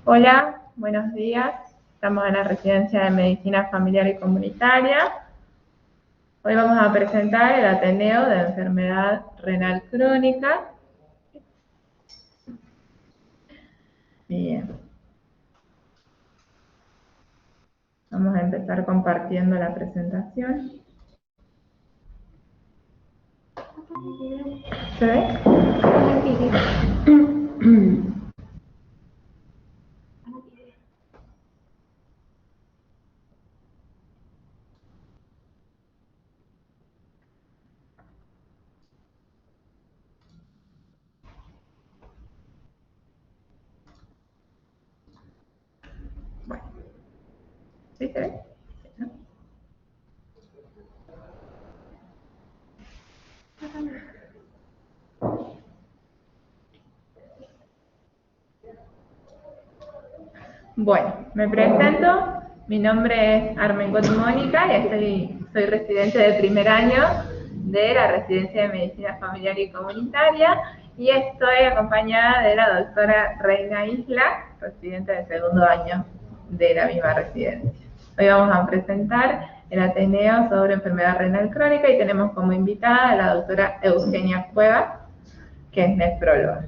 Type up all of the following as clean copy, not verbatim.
Hola, buenos días. Estamos en la Residencia de Medicina Familiar y Comunitaria. Hoy vamos a presentar el Ateneo de Enfermedad Renal Crónica. Bien. Vamos a empezar compartiendo la presentación. ¿Se ve? Bueno, ¿sí se ve? ¿No? Bueno, me presento. Mi nombre es Armengot Mónica y soy residente de primer año de la Residencia de Medicina Familiar y Comunitaria y estoy acompañada de la doctora Reina Isla, residente de segundo año de la misma residencia. Hoy vamos a presentar el Ateneo sobre enfermedad renal crónica y tenemos como invitada a la doctora Eugenia Cueva, que es nefróloga.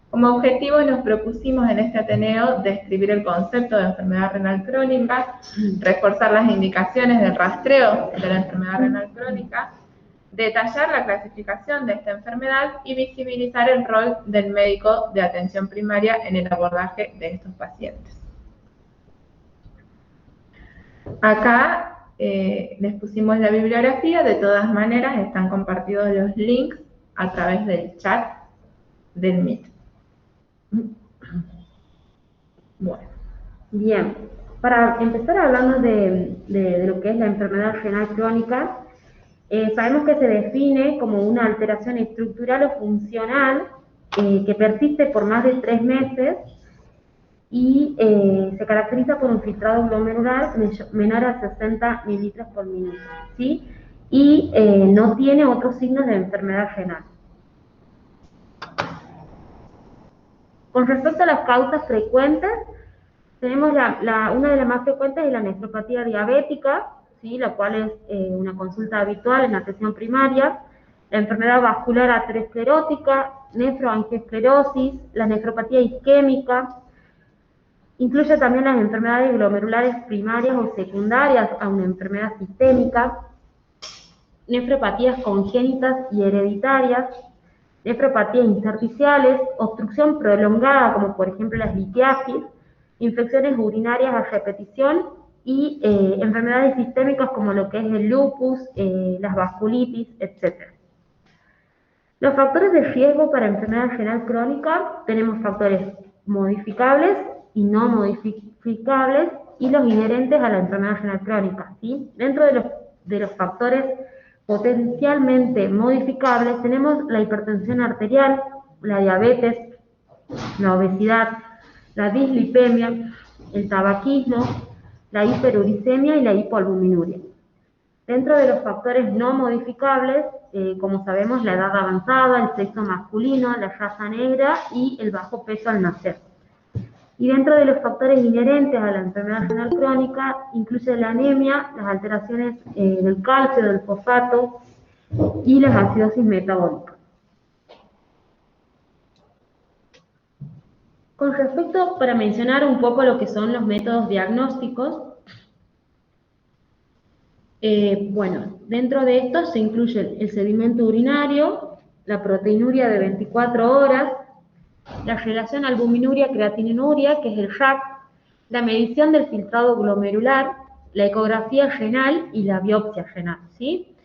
Como objetivo nos propusimos en este Ateneo describir el concepto de enfermedad renal crónica, reforzar las indicaciones del rastreo de la enfermedad renal crónica, detallar la clasificación de esta enfermedad y visibilizar el rol del médico de atención primaria en el abordaje de estos pacientes. Acá les pusimos la bibliografía, de todas maneras están compartidos los links a través del chat del Meet. Bueno. Bien, para empezar hablando de lo que es la enfermedad renal crónica, sabemos que se define como una alteración estructural o funcional que persiste por más de 3 meses y se caracteriza por un filtrado glomerular menor a 60 mililitros por minuto, ¿sí? Y no tiene otros signos de enfermedad renal. Con respecto a las causas frecuentes, tenemos una de las más frecuentes es la nefropatía diabética, ¿sí? La cual es una consulta habitual en la atención primaria, la enfermedad vascular aterosclerótica, nefroangiosclerosis, la nefropatía isquémica, incluye también las enfermedades glomerulares primarias o secundarias a una enfermedad sistémica, nefropatías congénitas y hereditarias, nefropatías intersticiales, obstrucción prolongada como por ejemplo las litiasis, infecciones urinarias a repetición y enfermedades sistémicas como lo que es el lupus, las vasculitis, etc. Los factores de riesgo para enfermedad renal crónica, tenemos factores modificables y no modificables y los inherentes a la enfermedad renal crónica, ¿sí? Dentro de los factores potencialmente modificables tenemos la hipertensión arterial, la diabetes, la obesidad, la dislipemia, el tabaquismo, la hiperuricemia y la hipoalbuminuria. Dentro de los factores no modificables, como sabemos, la edad avanzada, el sexo masculino, la raza negra y el bajo peso al nacer. Y dentro de los factores inherentes a la enfermedad renal crónica, incluye la anemia, las alteraciones del calcio, del fosfato y las acidosis metabólicas. Con respecto, para mencionar un poco lo que son los métodos diagnósticos, bueno, dentro de estos se incluye el sedimento urinario, la proteinuria de 24 horas, la relación albuminuria-creatininuria, que es el RAC, la medición del filtrado glomerular, la ecografía renal y la biopsia renal, ¿sí?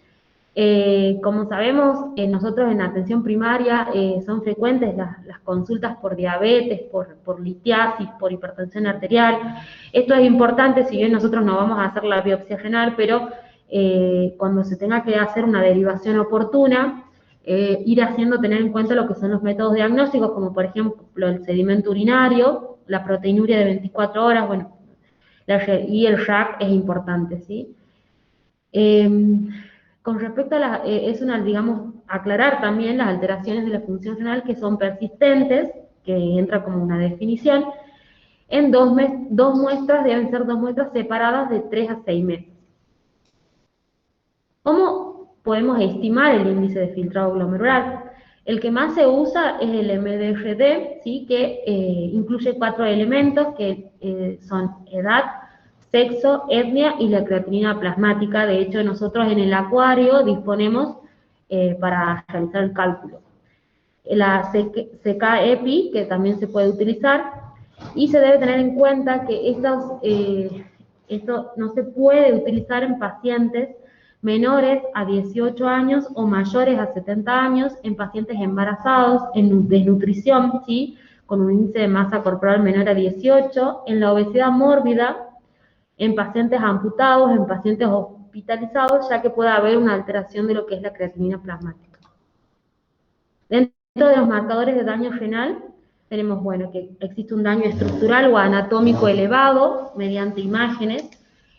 Como sabemos, nosotros en atención primaria son frecuentes las consultas por diabetes, por litiasis, por hipertensión arterial. Esto es importante, si bien nosotros no vamos a hacer la biopsia renal, pero cuando se tenga que hacer una derivación oportuna, ir haciendo tener en cuenta lo que son los métodos diagnósticos, como por ejemplo el sedimento urinario, la proteinuria de 24 horas, bueno, y el RAC es importante, ¿sí? Con respecto a digamos, aclarar también las alteraciones de la función renal que son persistentes, que entra como una definición, en dos muestras, deben ser 2 muestras separadas de 3 a 6 meses. ¿Cómo podemos estimar el índice de filtrado glomerular? El que más se usa es el MDRD, ¿sí? Que incluye 4 elementos que son edad, sexo, etnia y la creatinina plasmática. De hecho, nosotros en el acuario disponemos para realizar el cálculo. La CK-EPI, que también se puede utilizar, y se debe tener en cuenta que esto no se puede utilizar en pacientes menores a 18 años o mayores a 70 años, en pacientes embarazados, en desnutrición, ¿sí? Con un índice de masa corporal menor a 18, en la obesidad mórbida, en pacientes amputados, en pacientes hospitalizados, ya que puede haber una alteración de lo que es la creatinina plasmática. Dentro de los marcadores de daño renal, tenemos, bueno, que existe un daño estructural o anatómico elevado mediante imágenes,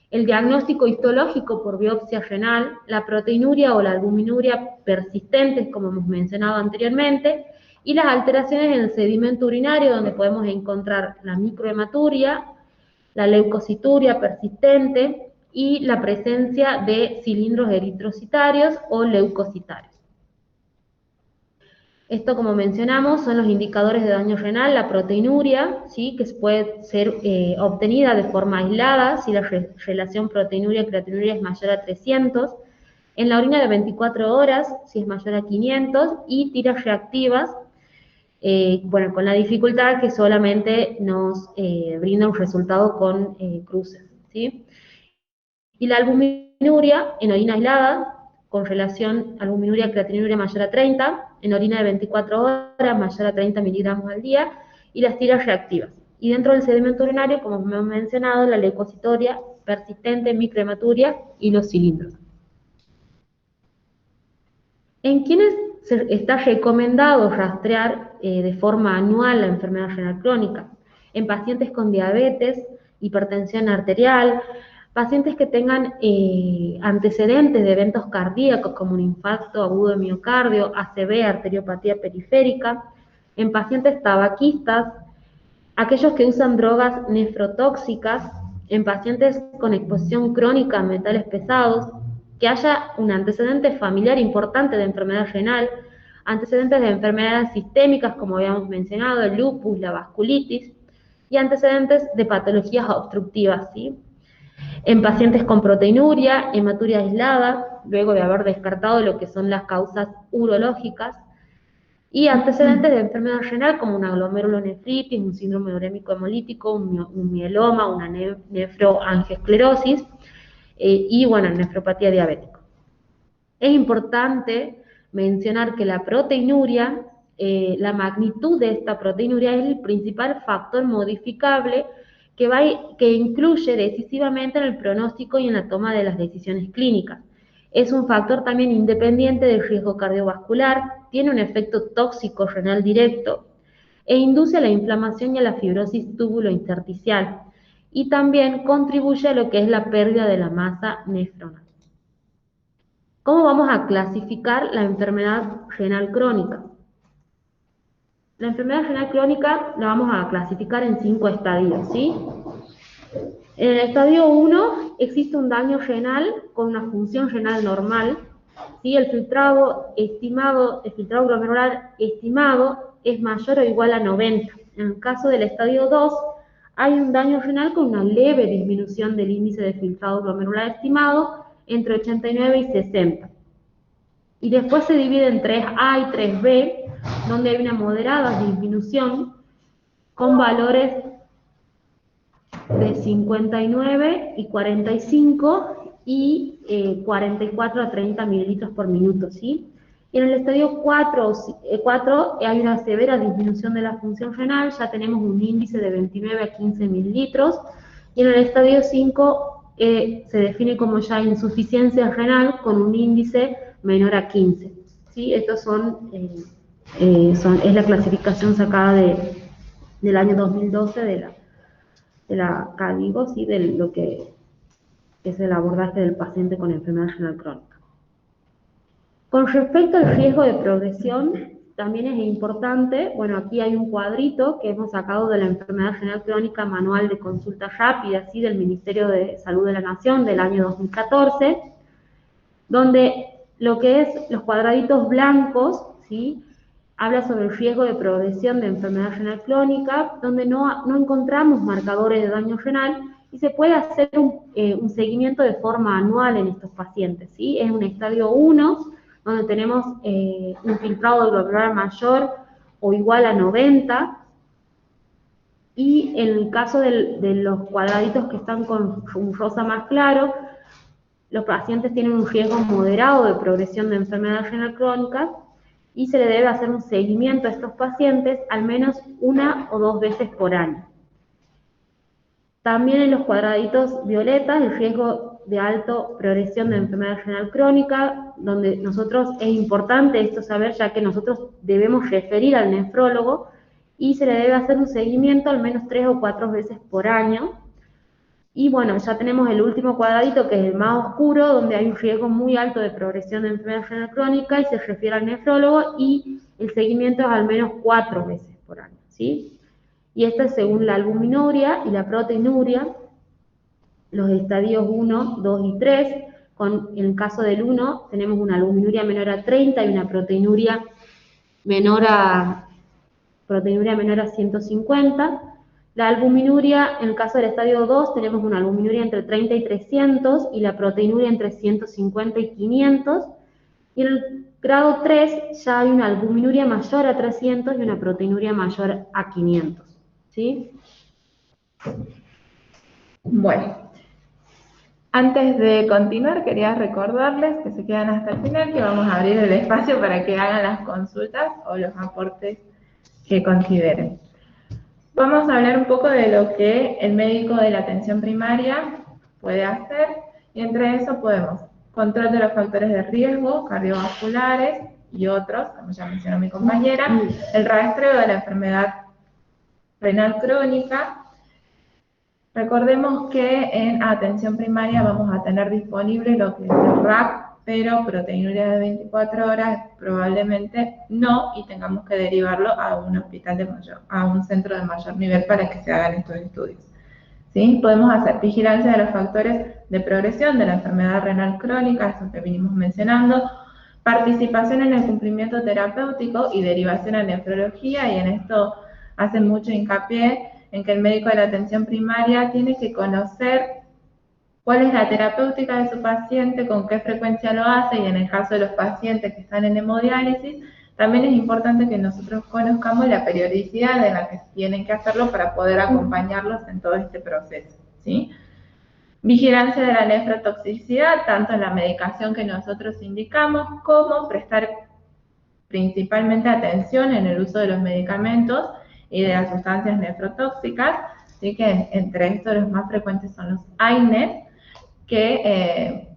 el diagnóstico histológico por biopsia renal, la proteinuria o la albuminuria persistentes, como hemos mencionado anteriormente, y las alteraciones en el sedimento urinario, donde podemos encontrar la microhematuria, la leucocituria persistente y la presencia de cilindros eritrocitarios o leucocitarios. Esto, como mencionamos, son los indicadores de daño renal, la proteinuria, ¿sí? Que puede ser obtenida de forma aislada si la relación proteinuria-creatinuria es mayor a 300, en la orina de 24 horas si es mayor a 500 y tiras reactivas, bueno, con la dificultad que solamente nos brinda un resultado con cruces, ¿sí? Y la albuminuria en orina aislada, con relación albuminuria-creatinuria mayor a 30, en orina de 24 horas mayor a 30 miligramos al día, y las tiras reactivas. Y dentro del sedimento urinario, como hemos mencionado, la leucocitoria persistente, microhematuria y los cilindros. ¿En quiénes está recomendado rastrear de forma anual la enfermedad renal crónica? En pacientes con diabetes, hipertensión arterial, pacientes que tengan antecedentes de eventos cardíacos como un infarto agudo de miocardio, ACV, arteriopatía periférica, en pacientes tabaquistas, aquellos que usan drogas nefrotóxicas, en pacientes con exposición crónica a metales pesados, que haya un antecedente familiar importante de enfermedad renal, antecedentes de enfermedades sistémicas, como habíamos mencionado, el lupus, la vasculitis, y antecedentes de patologías obstructivas, ¿sí? En pacientes con proteinuria, hematuria aislada, luego de haber descartado lo que son las causas urológicas, y antecedentes de enfermedad renal como una glomerulonefritis, un síndrome urémico hemolítico, un mieloma, una nefroangiosclerosis y, bueno, nefropatía diabética. Es importante mencionar que la proteinuria, la magnitud de esta proteinuria es el principal factor modificable que influye decisivamente en el pronóstico y en la toma de las decisiones clínicas. Es un factor también independiente del riesgo cardiovascular, tiene un efecto tóxico renal directo e induce a la inflamación y a la fibrosis túbulo-intersticial, y también contribuye a lo que es la pérdida de la masa nefronal. ¿Cómo vamos a clasificar la enfermedad renal crónica? La enfermedad renal crónica la vamos a clasificar en 5 estadios, ¿sí? En el estadio 1 existe un daño renal con una función renal normal, ¿sí? El filtrado glomerular estimado es mayor o igual a 90. En el caso del estadio 2, hay un daño renal con una leve disminución del índice de filtrado glomerular estimado entre 89 y 60. Y después se divide en 3A y 3B, donde hay una moderada disminución con valores de 59 y 45 y 44 a 30 mililitros por minuto, ¿sí? Y en el estadio 4 hay una severa disminución de la función renal, ya tenemos un índice de 29 a 15 mililitros, y en el estadio 5 se define como ya insuficiencia renal con un índice menor a 15, ¿sí? Estos es la clasificación sacada del año 2012 de la CADIGO, ¿sí? De lo que es el abordaje del paciente con enfermedad renal crónica. Con respecto al riesgo de progresión, también es importante, bueno, aquí hay un cuadrito que hemos sacado de la Enfermedad Renal Crónica Manual de Consulta Rápida, ¿sí? Del Ministerio de Salud de la Nación del año 2014, donde lo que es los cuadraditos blancos, ¿sí? Habla sobre el riesgo de progresión de enfermedad renal crónica, donde no encontramos marcadores de daño renal y se puede hacer un seguimiento de forma anual en estos pacientes, ¿sí? Es un estadio 1, donde tenemos un filtrado glomerular mayor o igual a 90, y en el caso de los cuadraditos que están con un rosa más claro, los pacientes tienen un riesgo moderado de progresión de enfermedad renal crónica y se le debe hacer un seguimiento a estos pacientes al menos 1 o 2 veces por año. También en los cuadraditos violetas, el riesgo de alto progresión de enfermedad renal crónica, donde es importante esto saber, ya que nosotros debemos referir al nefrólogo y se le debe hacer un seguimiento al menos 3 o 4 veces por año. Y bueno, ya tenemos el último cuadradito, que es el más oscuro, donde hay un riesgo muy alto de progresión de enfermedad renal crónica y se refiere al nefrólogo, y el seguimiento es al menos 4 veces por año, ¿sí? Y esto es según la albuminuria y la proteinuria, los estadios 1, 2 y 3. En el caso del 1 tenemos una albuminuria menor a 30 y una proteinuria menor a 150. La albuminuria, en el caso del estadio 2, tenemos una albuminuria entre 30 y 300 y la proteinuria entre 150 y 500. Y en el grado 3 ya hay una albuminuria mayor a 300 y una proteinuria mayor a 500. ¿Sí? Bueno, antes de continuar quería recordarles que se quedan hasta el final, que vamos a abrir el espacio para que hagan las consultas o los aportes que consideren. Vamos a hablar un poco de lo que el médico de la atención primaria puede hacer, y entre eso podemos control de los factores de riesgo cardiovasculares y otros, como ya mencionó mi compañera, el rastreo de la enfermedad renal crónica. Recordemos que en atención primaria vamos a tener disponible lo que es el RAC, pero proteinuria de 24 horas probablemente no, y tengamos que derivarlo a un hospital a un centro de mayor nivel para que se hagan estos estudios. ¿Sí? Podemos hacer vigilancia de los factores de progresión de la enfermedad renal crónica, eso que venimos mencionando, participación en el cumplimiento terapéutico y derivación a nefrología, y en esto hacen mucho hincapié en que el médico de la atención primaria tiene que conocer cuál es la terapéutica de su paciente, con qué frecuencia lo hace, y en el caso de los pacientes que están en hemodiálisis, también es importante que nosotros conozcamos la periodicidad en la que tienen que hacerlo para poder acompañarlos en todo este proceso, ¿sí? Vigilancia de la nefrotoxicidad, tanto en la medicación que nosotros indicamos, como prestar principalmente atención en el uso de los medicamentos y de las sustancias nefrotóxicas. Así que entre estos los más frecuentes son los AINES, que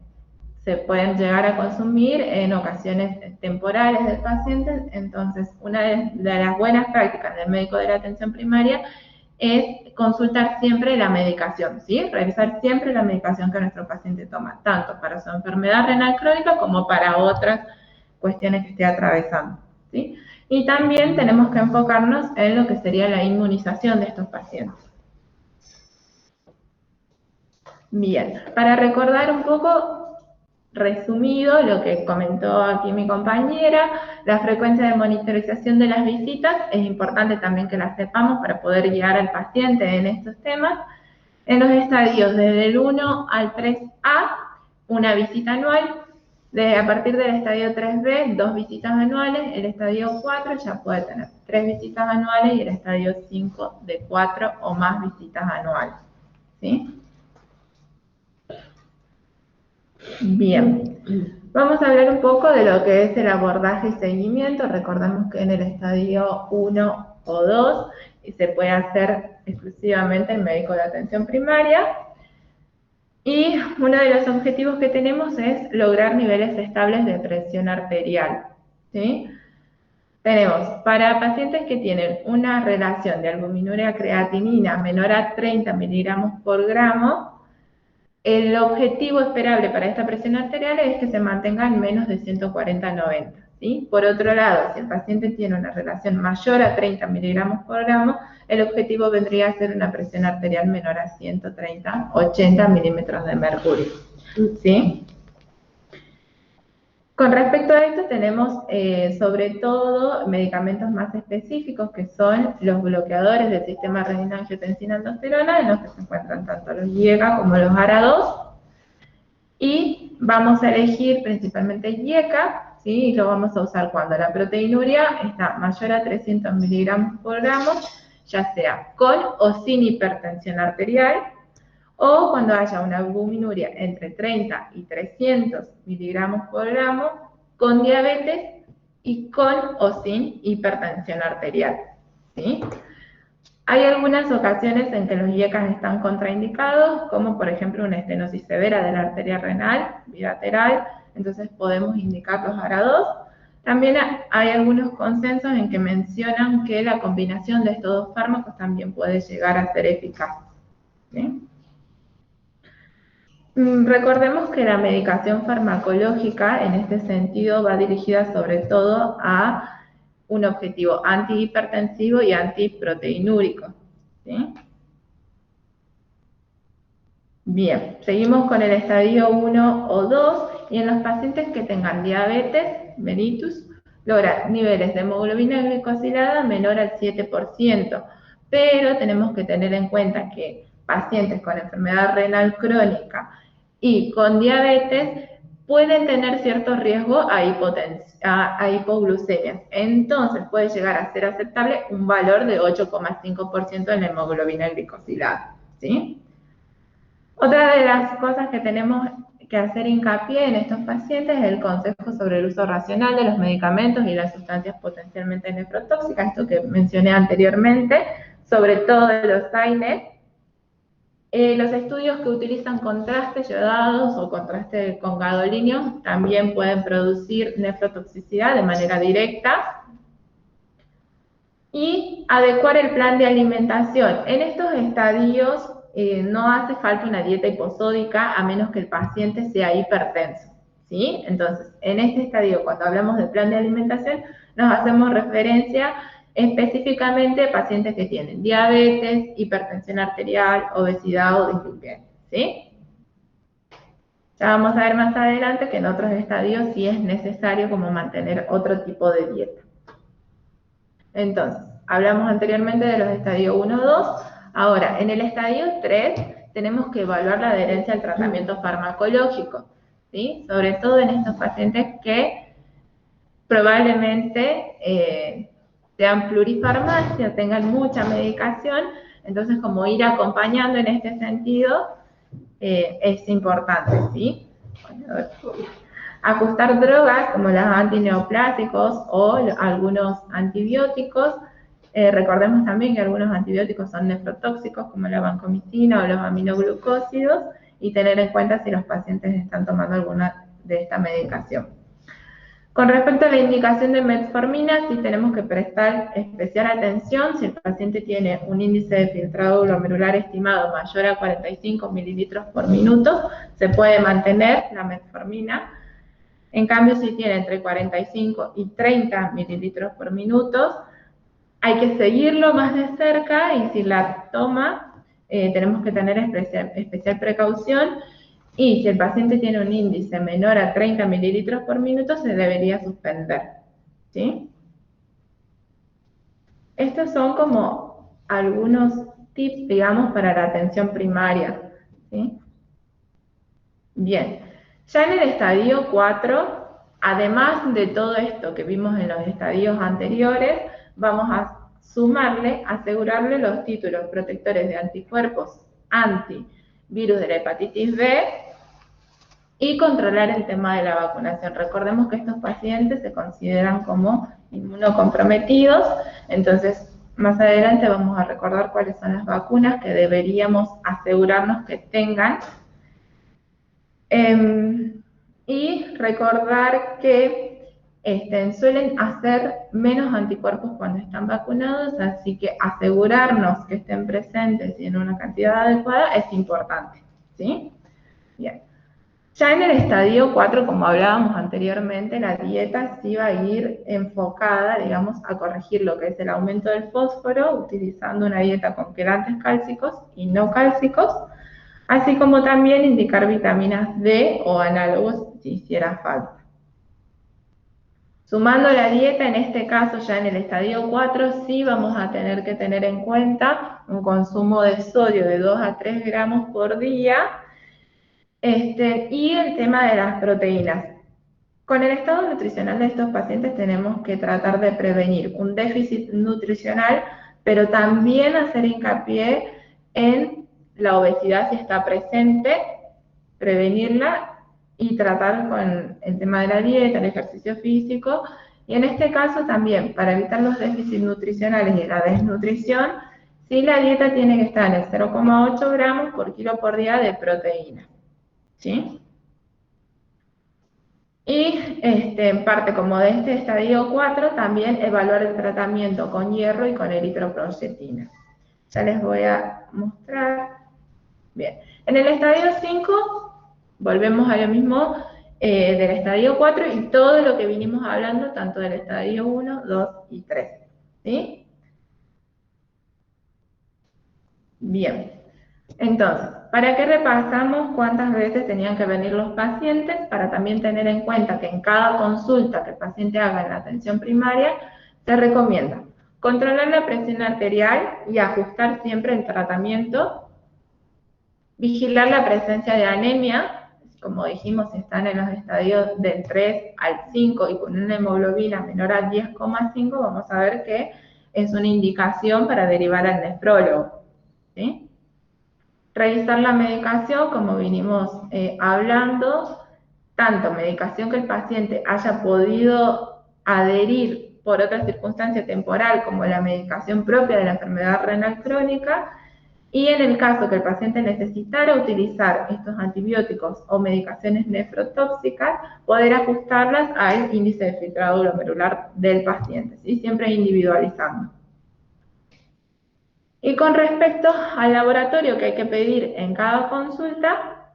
se pueden llegar a consumir en ocasiones temporales del paciente. Entonces, una de las buenas prácticas del médico de la atención primaria es consultar siempre la medicación, ¿sí? Revisar siempre la medicación que nuestro paciente toma, tanto para su enfermedad renal crónica como para otras cuestiones que esté atravesando, ¿sí? Y también tenemos que enfocarnos en lo que sería la inmunización de estos pacientes. Bien, para recordar un poco, resumido, lo que comentó aquí mi compañera, la frecuencia de monitorización de las visitas, es importante también que la sepamos para poder guiar al paciente en estos temas. En los estadios desde el 1 al 3A, una visita anual. A partir del estadio 3B, 2 visitas anuales. El estadio 4 ya puede tener 3 visitas anuales, y el estadio 5 de 4 o más visitas anuales, ¿sí? Bien, vamos a hablar un poco de lo que es el abordaje y seguimiento. Recordemos que en el estadio 1 o 2 se puede hacer exclusivamente el médico de atención primaria. Y uno de los objetivos que tenemos es lograr niveles estables de presión arterial, ¿sí? Tenemos, para pacientes que tienen una relación de albuminuria creatinina menor a 30 miligramos por gramo, el objetivo esperable para esta presión arterial es que se mantenga en menos de 140/90, ¿sí? ¿sí? Por otro lado, si el paciente tiene una relación mayor a 30 miligramos por gramo, el objetivo vendría a ser una presión arterial menor a 130, 80 milímetros de mercurio, ¿sí? Con respecto a esto tenemos sobre todo medicamentos más específicos que son los bloqueadores del sistema renina-angiotensina-aldosterona, en los que se encuentran tanto los IECA como los ARA2, y vamos a elegir principalmente IECA, ¿sí? Y lo vamos a usar cuando la proteinuria está mayor a 300 miligramos por gramo, ya sea con o sin hipertensión arterial, o cuando haya una albuminuria entre 30 y 300 miligramos por gramo, con diabetes y con o sin hipertensión arterial, ¿sí? Hay algunas ocasiones en que los IECAS están contraindicados, como por ejemplo una estenosis severa de la arteria renal bilateral, entonces podemos indicar los ARA2. También hay algunos consensos en que mencionan que la combinación de estos dos fármacos también puede llegar a ser eficaz, ¿sí? Recordemos que la medicación farmacológica en este sentido va dirigida sobre todo a un objetivo antihipertensivo y antiproteinúrico, ¿sí? Bien, seguimos con el estadio 1 o 2 y en los pacientes que tengan diabetes mellitus logra niveles de hemoglobina glicosilada menor al 7%, pero tenemos que tener en cuenta que pacientes con enfermedad renal crónica y con diabetes pueden tener cierto riesgo a hipoglucemias. Entonces puede llegar a ser aceptable un valor de 8,5% en la hemoglobina glicosilada, ¿sí? Otra de las cosas que tenemos que hacer hincapié en estos pacientes es el consejo sobre el uso racional de los medicamentos y las sustancias potencialmente nefrotóxicas, esto que mencioné anteriormente, sobre todo de los AINE. Los estudios que utilizan contrastes yodados o contraste con gadolinio también pueden producir nefrotoxicidad de manera directa. Y adecuar el plan de alimentación. En estos estadios no hace falta una dieta hiposódica a menos que el paciente sea hipertenso, ¿sí? Entonces, en este estadio, cuando hablamos de plan de alimentación, nos hacemos referencia específicamente a pacientes que tienen diabetes, hipertensión arterial, obesidad o dislipidemia, ¿sí? Ya vamos a ver más adelante que en otros estadios sí es necesario como mantener otro tipo de dieta. Entonces, hablamos anteriormente de los estadios 1 o 2. Ahora, en el estadio 3 tenemos que evaluar la adherencia al tratamiento farmacológico, ¿sí? Sobre todo en estos pacientes que probablemente sean plurifarmacia, tengan mucha medicación, entonces como ir acompañando en este sentido es importante, ¿sí? Ajustar drogas como los antineoplásicos o algunos antibióticos. Recordemos también que algunos antibióticos son nefrotóxicos como la vancomicina o los aminoglucósidos y tener en cuenta si los pacientes están tomando alguna de esta medicación. Con respecto a la indicación de metformina, sí tenemos que prestar especial atención si el paciente tiene un índice de filtrado glomerular estimado mayor a 45 mililitros por minuto, se puede mantener la metformina. En cambio, si tiene entre 45 y 30 mililitros por minuto, hay que seguirlo más de cerca y si la toma, tenemos que tener especial precaución. Y si el paciente tiene un índice menor a 30 mililitros por minuto, se debería suspender, ¿sí? Estos son como algunos tips, digamos, para la atención primaria, ¿sí? Bien, ya en el estadio 4, además de todo esto que vimos en los estadios anteriores, vamos a asegurarle los títulos protectores de anticuerpos antivirus de la hepatitis B y controlar el tema de la vacunación. Recordemos que estos pacientes se consideran como inmunocomprometidos, entonces más adelante vamos a recordar cuáles son las vacunas que deberíamos asegurarnos que tengan. Y recordar que suelen hacer menos anticuerpos cuando están vacunados, así que asegurarnos que estén presentes y en una cantidad adecuada es importante, ¿sí? Bien. Ya en el estadio 4, como hablábamos anteriormente, la dieta sí va a ir enfocada, digamos, a corregir lo que es el aumento del fósforo, utilizando una dieta con quelantes cálcicos y no cálcicos, así como también indicar vitaminas D o análogos si hiciera falta. Sumando la dieta, en este caso ya en el estadio 4, sí vamos a tener que tener en cuenta un consumo de sodio de 2 a 3 gramos por día, y el tema de las proteínas. Con el estado nutricional de estos pacientes tenemos que tratar de prevenir un déficit nutricional, pero también hacer hincapié en la obesidad si está presente, prevenirla y tratar con el tema de la dieta, el ejercicio físico, y en este caso también para evitar los déficits nutricionales y la desnutrición, sí la dieta tiene que estar en el 0,8 gramos por kilo por día de proteína, ¿sí? Y en parte como de este estadio 4, también evaluar el tratamiento con hierro y con eritropoyetina. Ya les voy a mostrar. Bien, en el estadio 5 volvemos a lo mismo del estadio 4 y todo lo que vinimos hablando, tanto del estadio 1, 2 y 3. ¿Sí? Bien. Entonces, ¿para qué repasamos cuántas veces tenían que venir los pacientes? Para también tener en cuenta que en cada consulta que el paciente haga en la atención primaria, se recomienda controlar la presión arterial y ajustar siempre el tratamiento, vigilar la presencia de anemia, como dijimos, si están en los estadios del 3 al 5 y con una hemoglobina menor a 10,5, vamos a ver que es una indicación para derivar al nefrólogo, ¿sí? Revisar la medicación, como vinimos hablando, tanto medicación que el paciente haya podido adherir por otra circunstancia temporal, como la medicación propia de la enfermedad renal crónica, y en el caso que el paciente necesitara utilizar estos antibióticos o medicaciones nefrotóxicas, poder ajustarlas al índice de filtrado glomerular del paciente, ¿sí? Siempre individualizando. Y con respecto al laboratorio que hay que pedir en cada consulta,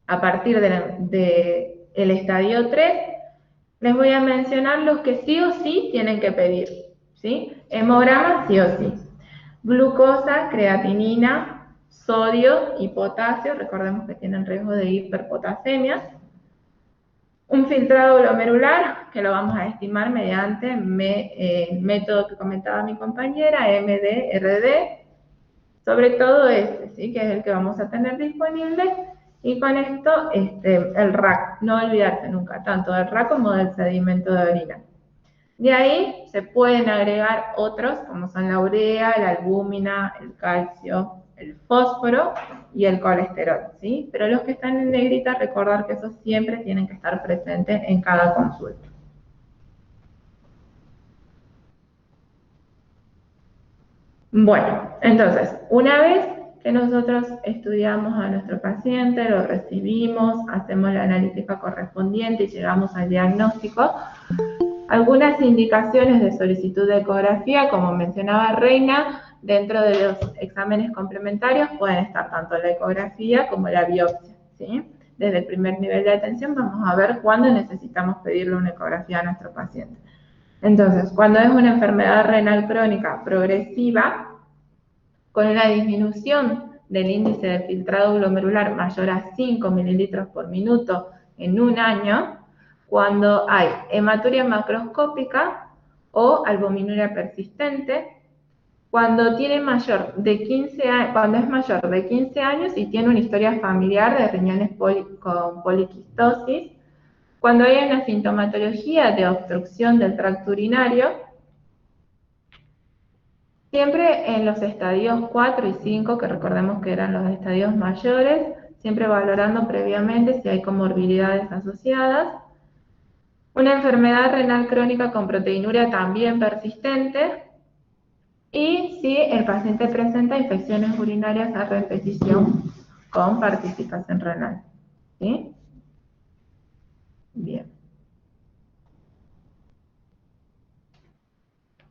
a partir del estadio 3, les voy a mencionar los que sí o sí tienen que pedir, ¿sí? Hemograma sí o sí. Glucosa, creatinina, sodio y potasio, recordemos que tienen riesgo de hiperpotasemia. Un filtrado glomerular, que lo vamos a estimar mediante el método que comentaba mi compañera, MDRD, sobre todo este, ¿sí? Que es el que vamos a tener disponible. Y con esto, el RAC, no olvidarse nunca, tanto del RAC como del sedimento de orina. De ahí se pueden agregar otros, como son la urea, la albúmina, el calcio, el fósforo y el colesterol, ¿sí? Pero los que están en negrita, recordar que esos siempre tienen que estar presentes en cada consulta. Bueno, entonces, una vez que nosotros estudiamos a nuestro paciente, lo recibimos, hacemos la analítica correspondiente y llegamos al diagnóstico, algunas indicaciones de solicitud de ecografía, como mencionaba Reina, dentro de los exámenes complementarios pueden estar tanto la ecografía como la biopsia, ¿sí? Desde el primer nivel de atención vamos a ver cuándo necesitamos pedirle una ecografía a nuestro paciente. Entonces, cuando es una enfermedad renal crónica progresiva, con una disminución del índice de filtrado glomerular mayor a 5 mililitros por minuto en un año, cuando hay hematuria macroscópica o albuminuria persistente, cuando es mayor de 15 años y tiene una historia familiar de riñones con poliquistosis, cuando hay una sintomatología de obstrucción del tracto urinario, siempre en los estadios 4 y 5, que recordemos que eran los estadios mayores, siempre valorando previamente si hay comorbilidades asociadas. Una enfermedad renal crónica con proteinuria también persistente. Y si el paciente presenta infecciones urinarias a repetición con participación renal. ¿Sí? Bien.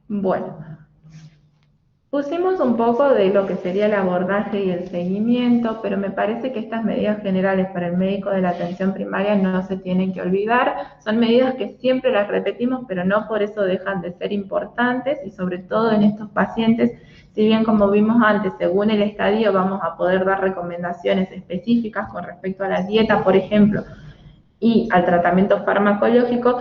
Bueno. Pusimos un poco de lo que sería el abordaje y el seguimiento, pero me parece que estas medidas generales para el médico de la atención primaria no se tienen que olvidar. Son medidas que siempre las repetimos, pero no por eso dejan de ser importantes, y sobre todo en estos pacientes, si bien como vimos antes, según el estadio vamos a poder dar recomendaciones específicas con respecto a la dieta, por ejemplo, y al tratamiento farmacológico,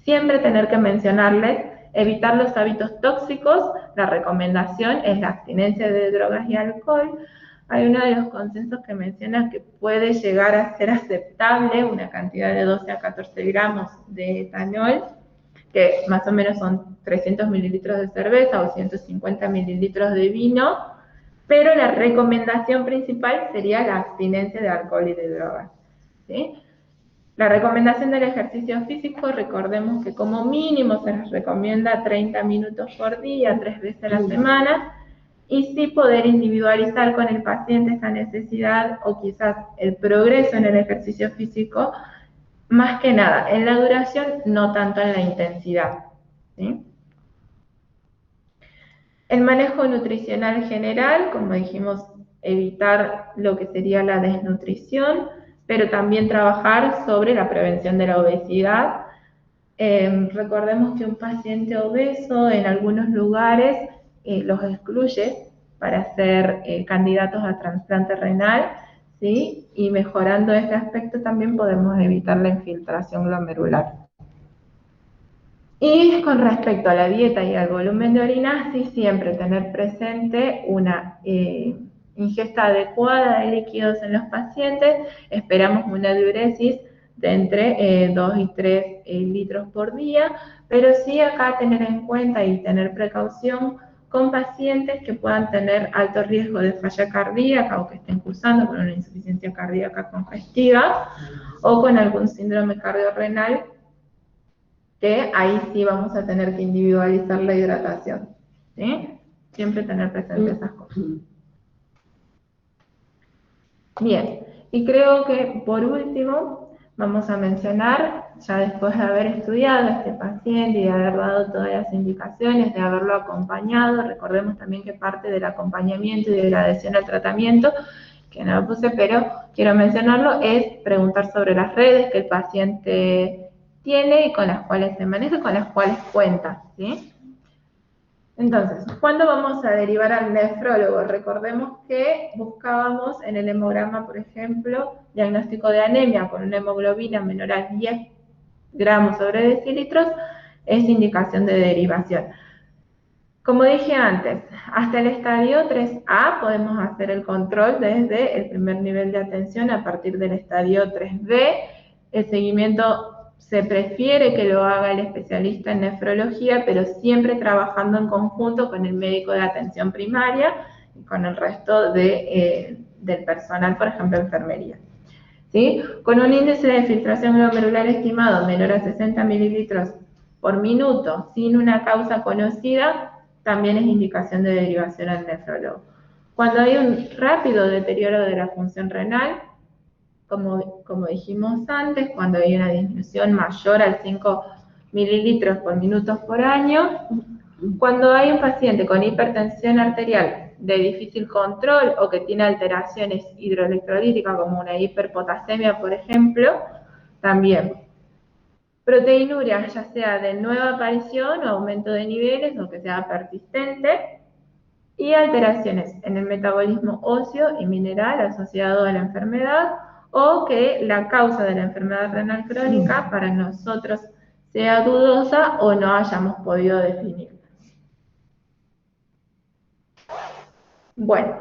siempre tener que mencionarles evitar los hábitos tóxicos. La recomendación es la abstinencia de drogas y alcohol. Hay uno de los consensos que menciona que puede llegar a ser aceptable una cantidad de 12 a 14 gramos de etanol, que más o menos son 300 mililitros de cerveza o 150 mililitros de vino, pero la recomendación principal sería la abstinencia de alcohol y de drogas, ¿sí? La recomendación del ejercicio físico, recordemos que como mínimo se les recomienda 30 minutos por día, 3 veces a la semana, y sí poder individualizar con el paciente esta necesidad o quizás el progreso en el ejercicio físico, más que nada en la duración, no tanto en la intensidad, ¿sí? El manejo nutricional general, como dijimos, evitar lo que sería la desnutrición, pero también trabajar sobre la prevención de la obesidad. Recordemos que un paciente obeso en algunos lugares los excluye para ser candidatos a trasplante renal, ¿sí? Y mejorando este aspecto también podemos evitar la infiltración glomerular. Y con respecto a la dieta y al volumen de orina, sí siempre tener presente una ingesta adecuada de líquidos en los pacientes. Esperamos una diuresis de entre 2 y 3 litros por día, pero sí acá tener en cuenta y tener precaución con pacientes que puedan tener alto riesgo de falla cardíaca o que estén cursando con una insuficiencia cardíaca congestiva o con algún síndrome cardiorrenal, que ahí sí vamos a tener que individualizar la hidratación, ¿sí? Siempre tener presente esas cosas. Bien, y creo que por último vamos a mencionar, ya después de haber estudiado a este paciente y de haber dado todas las indicaciones, de haberlo acompañado, recordemos también que parte del acompañamiento y de la adhesión al tratamiento, que no lo puse, pero quiero mencionarlo, es preguntar sobre las redes que el paciente tiene y con las cuales se maneja, con las cuales cuenta, ¿sí? Entonces, ¿cuándo vamos a derivar al nefrólogo? Recordemos que buscábamos en el hemograma, por ejemplo, diagnóstico de anemia con una hemoglobina menor a 10 gramos sobre decilitros, es indicación de derivación. Como dije antes, hasta el estadio 3A podemos hacer el control desde el primer nivel de atención a partir del estadio 3B. El seguimiento se prefiere que lo haga el especialista en nefrología, pero siempre trabajando en conjunto con el médico de atención primaria y con el resto del personal, por ejemplo, enfermería, ¿sí? Con un índice de filtración glomerular estimado menor a 60 mililitros por minuto, sin una causa conocida, también es indicación de derivación al nefrólogo. Cuando hay un rápido deterioro de la función renal, como dijimos antes, cuando hay una disminución mayor al 5 mililitros por minuto por año, cuando hay un paciente con hipertensión arterial de difícil control o que tiene alteraciones hidroelectrolíticas como una hiperpotasemia, por ejemplo, también. Proteinuria, ya sea de nueva aparición o aumento de niveles o que sea persistente, y alteraciones en el metabolismo óseo y mineral asociado a la enfermedad, o que la causa de la enfermedad renal crónica para nosotros sea dudosa o no hayamos podido definirla. Bueno,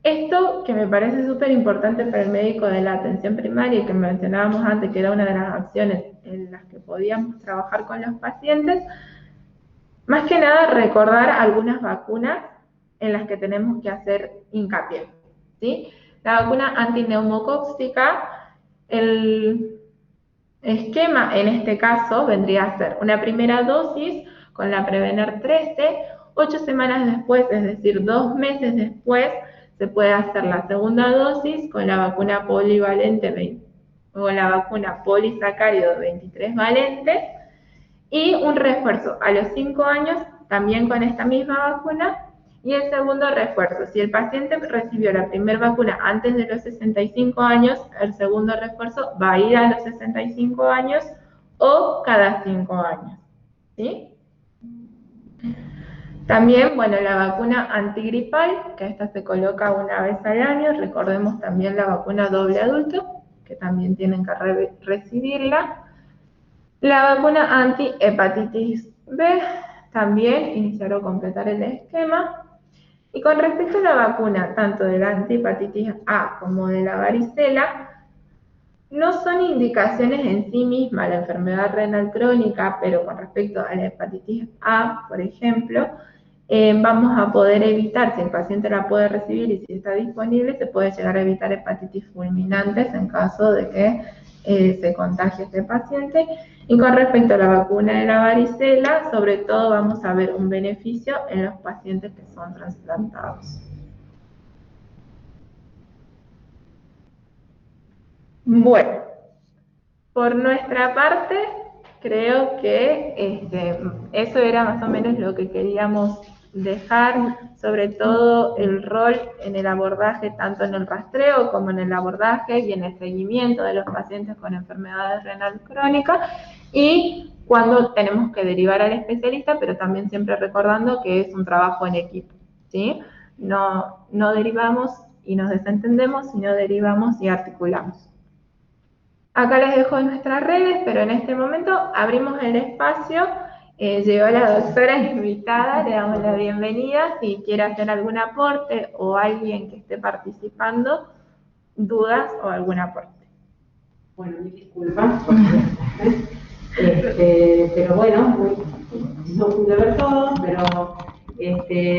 esto que me parece súper importante para el médico de la atención primaria y que mencionábamos antes, que era una de las acciones en las que podíamos trabajar con los pacientes, más que nada recordar algunas vacunas en las que tenemos que hacer hincapié, ¿sí? La vacuna antineumocóxica, el esquema en este caso vendría a ser una primera dosis con la Prevener 13, 8 semanas después, es decir, 2 meses después, se puede hacer la segunda dosis con la vacuna polivalente 20, o la vacuna polisacárido 23 valentes, y un refuerzo a los 5 años también con esta misma vacuna, Y el segundo refuerzo, si el paciente recibió la primera vacuna antes de los 65 años, el segundo refuerzo va a ir a los 65 años o cada 5 años, ¿sí? También, bueno, la vacuna antigripal, que esta se coloca una vez al año. Recordemos también la vacuna doble adulto, que también tienen que recibirla. La vacuna anti-hepatitis B, también iniciar o completar el esquema. Y con respecto a la vacuna, tanto de la antihepatitis A como de la varicela, no son indicaciones en sí mismas la enfermedad renal crónica, pero con respecto a la hepatitis A, por ejemplo, vamos a poder evitar, si el paciente la puede recibir y si está disponible, se puede llegar a evitar hepatitis fulminantes en caso de que se contagie este paciente. Y con respecto a la vacuna de la varicela, sobre todo vamos a ver un beneficio en los pacientes que son trasplantados. Bueno, por nuestra parte, creo que eso era más o menos lo que queríamos dejar, sobre todo el rol en el abordaje, tanto en el rastreo como en el abordaje y en el seguimiento de los pacientes con enfermedades renal crónicas, y cuando tenemos que derivar al especialista, pero también siempre recordando que es un trabajo en equipo, ¿sí? No derivamos y nos desentendemos, sino derivamos y articulamos. Acá les dejo nuestras redes, pero en este momento abrimos el espacio. Llegó la doctora invitada, le damos la bienvenida. Si quiere hacer algún aporte o alguien que esté participando, dudas o algún aporte. Bueno, mil disculpas, pero bueno, no pude ver todo, pero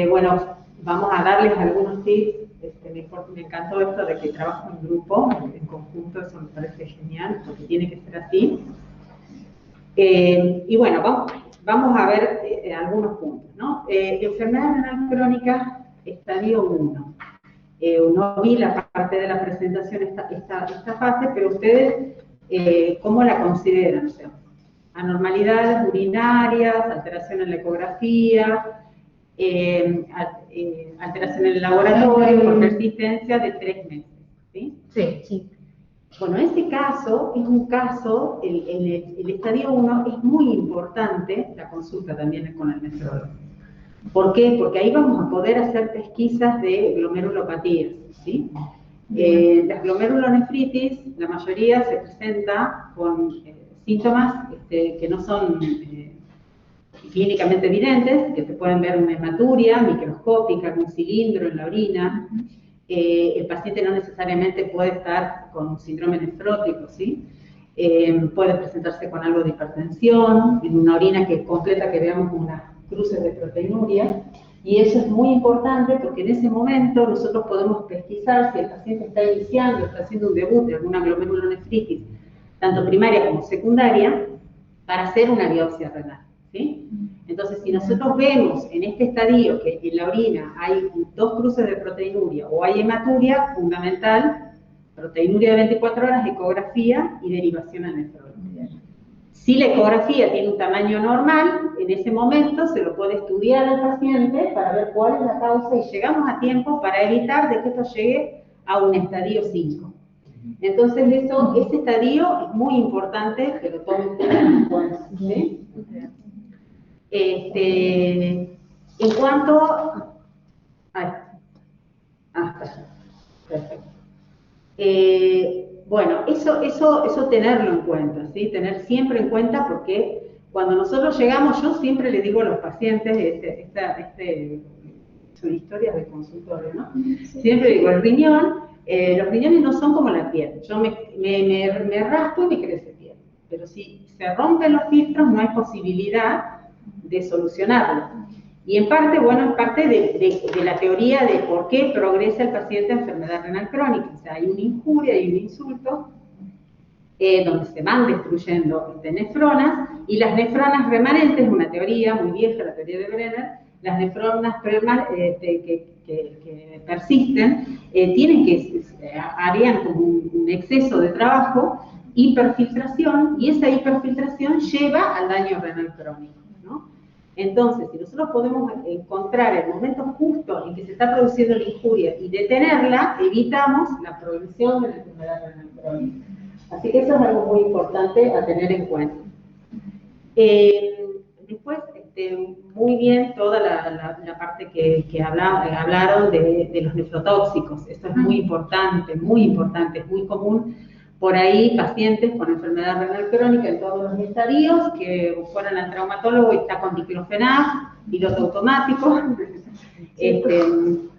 bueno, vamos a darles algunos tips. Me encantó esto de que trabajo en grupo, en conjunto, eso me parece genial, porque tiene que ser así. Y bueno, vamos a ver algunos puntos, ¿no? Enfermedad renal crónica, estadio 1. No vi la parte de la presentación esta fase, pero ustedes, ¿cómo la consideran? O sea, anormalidades urinarias, alteración en la ecografía, alteración en el laboratorio por persistencia de 3 meses, ¿sí? Sí. Bueno, ese caso es un caso, el estadio 1 es muy importante, la consulta también con el nefrólogo. ¿Por qué? Porque ahí vamos a poder hacer pesquisas de glomerulopatías, ¿sí? Las glomerulonefritis, la mayoría se presenta con síntomas que no son clínicamente evidentes, que se pueden ver una hematuria microscópica, un cilindro en la orina. El paciente no necesariamente puede estar con un síndrome nefrótico, ¿sí? Puede presentarse con algo de hipertensión, en una orina que completa que veamos unas cruces de proteinuria, y eso es muy importante porque en ese momento nosotros podemos pesquisar si el paciente está iniciando, está haciendo un debut de alguna glomerulonefritis, tanto primaria como secundaria, para hacer una biopsia renal, ¿sí? Entonces, si nosotros vemos en este estadio que en la orina hay 2 cruces de proteinuria o hay hematuria, fundamental, proteinuria de 24 horas, ecografía y derivación al nefrólogo. Si la ecografía tiene un tamaño normal, en ese momento se lo puede estudiar al paciente para ver cuál es la causa y llegamos a tiempo para evitar de que esto llegue a un estadio 5. Entonces, ese estadio es muy importante que lo tomen en cuenta, ¿sí? En cuanto... Perfecto. Bueno, eso tenerlo en cuenta, ¿sí? Tener siempre en cuenta, porque cuando nosotros llegamos, yo siempre le digo a los pacientes, son historias de consultorio, ¿no? Siempre digo, los riñones no son como la piel. Yo me raspo y me crece piel. Pero si se rompen los filtros, no hay posibilidad de solucionarlo. Y en parte, bueno, es parte de la teoría de por qué progresa el paciente a enfermedad renal crónica. O sea, hay una injuria y un insulto donde se van destruyendo nefronas, y las nefronas remanentes, una teoría muy vieja, la teoría de Brenner, las nefronas que persisten, harían como un exceso de trabajo, hiperfiltración, y esa hiperfiltración lleva al daño renal crónico, ¿no? Entonces, si nosotros podemos encontrar el momento justo en que se está produciendo la injuria y detenerla, evitamos la progresión de la enfermedad renal crónica. Así que eso es algo muy importante a tener en cuenta. Después, muy bien toda la parte que hablaron de los nefrotóxicos. Esto es muy importante, es muy común. Por ahí, pacientes con enfermedad renal crónica en todos los estadios que fueron al traumatólogo y está con diclofenac, piloto automático.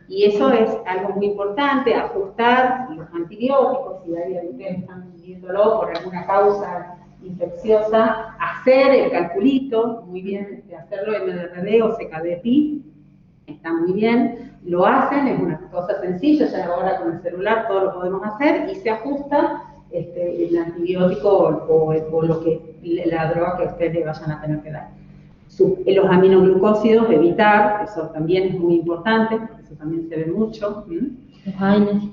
Y eso es algo muy importante, ajustar los antibióticos, si ahí ustedes están viéndolo por alguna causa infecciosa, hacer el calculito, muy bien, hacerlo en MDRD o CKD-PI, está muy bien, lo hacen, es una cosa sencilla, ya ahora con el celular todo lo podemos hacer y se ajusta el antibiótico o lo que, la droga que ustedes le vayan a tener que dar. Los aminoglucósidos, evitar, eso también es muy importante, porque eso también se ve mucho. Los AINES.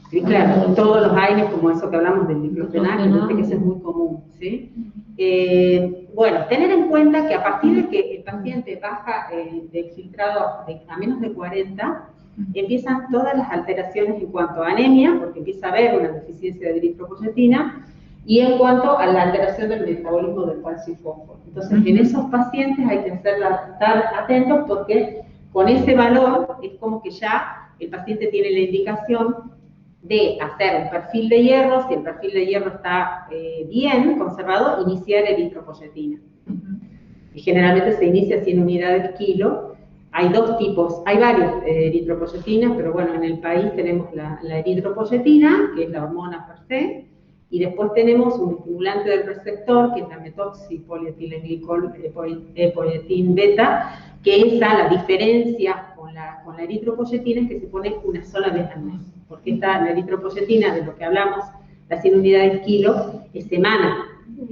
Sí, claro, todos los AINES, como eso que hablamos del diclofenac, que eso es muy común, ¿sí? Bueno, tener en cuenta que a partir de que el paciente baja del filtrado a menos de 40, empiezan todas las alteraciones en cuanto a anemia, porque empieza a haber una deficiencia de eritropoyetina, y en cuanto a la alteración del metabolismo del calcio y fósforo. Entonces, en esos pacientes hay que estar atentos porque con ese valor es como que ya el paciente tiene la indicación de hacer un perfil de hierro, si el perfil de hierro está bien conservado, iniciar eritropoyetina. Y generalmente se inicia a 100 unidades kilo. Hay dos tipos, hay varios eritropoyetinas, pero bueno, en el país tenemos la eritropoyetina, que es la hormona per se, y después tenemos un estimulante del receptor, que es la metoxipolietilenglicol beta, que esa, la diferencia con la eritropoyetina es que se pone una sola vez al mes, porque la eritropoyetina, de lo que hablamos, las 100 unidades kilo, es semana.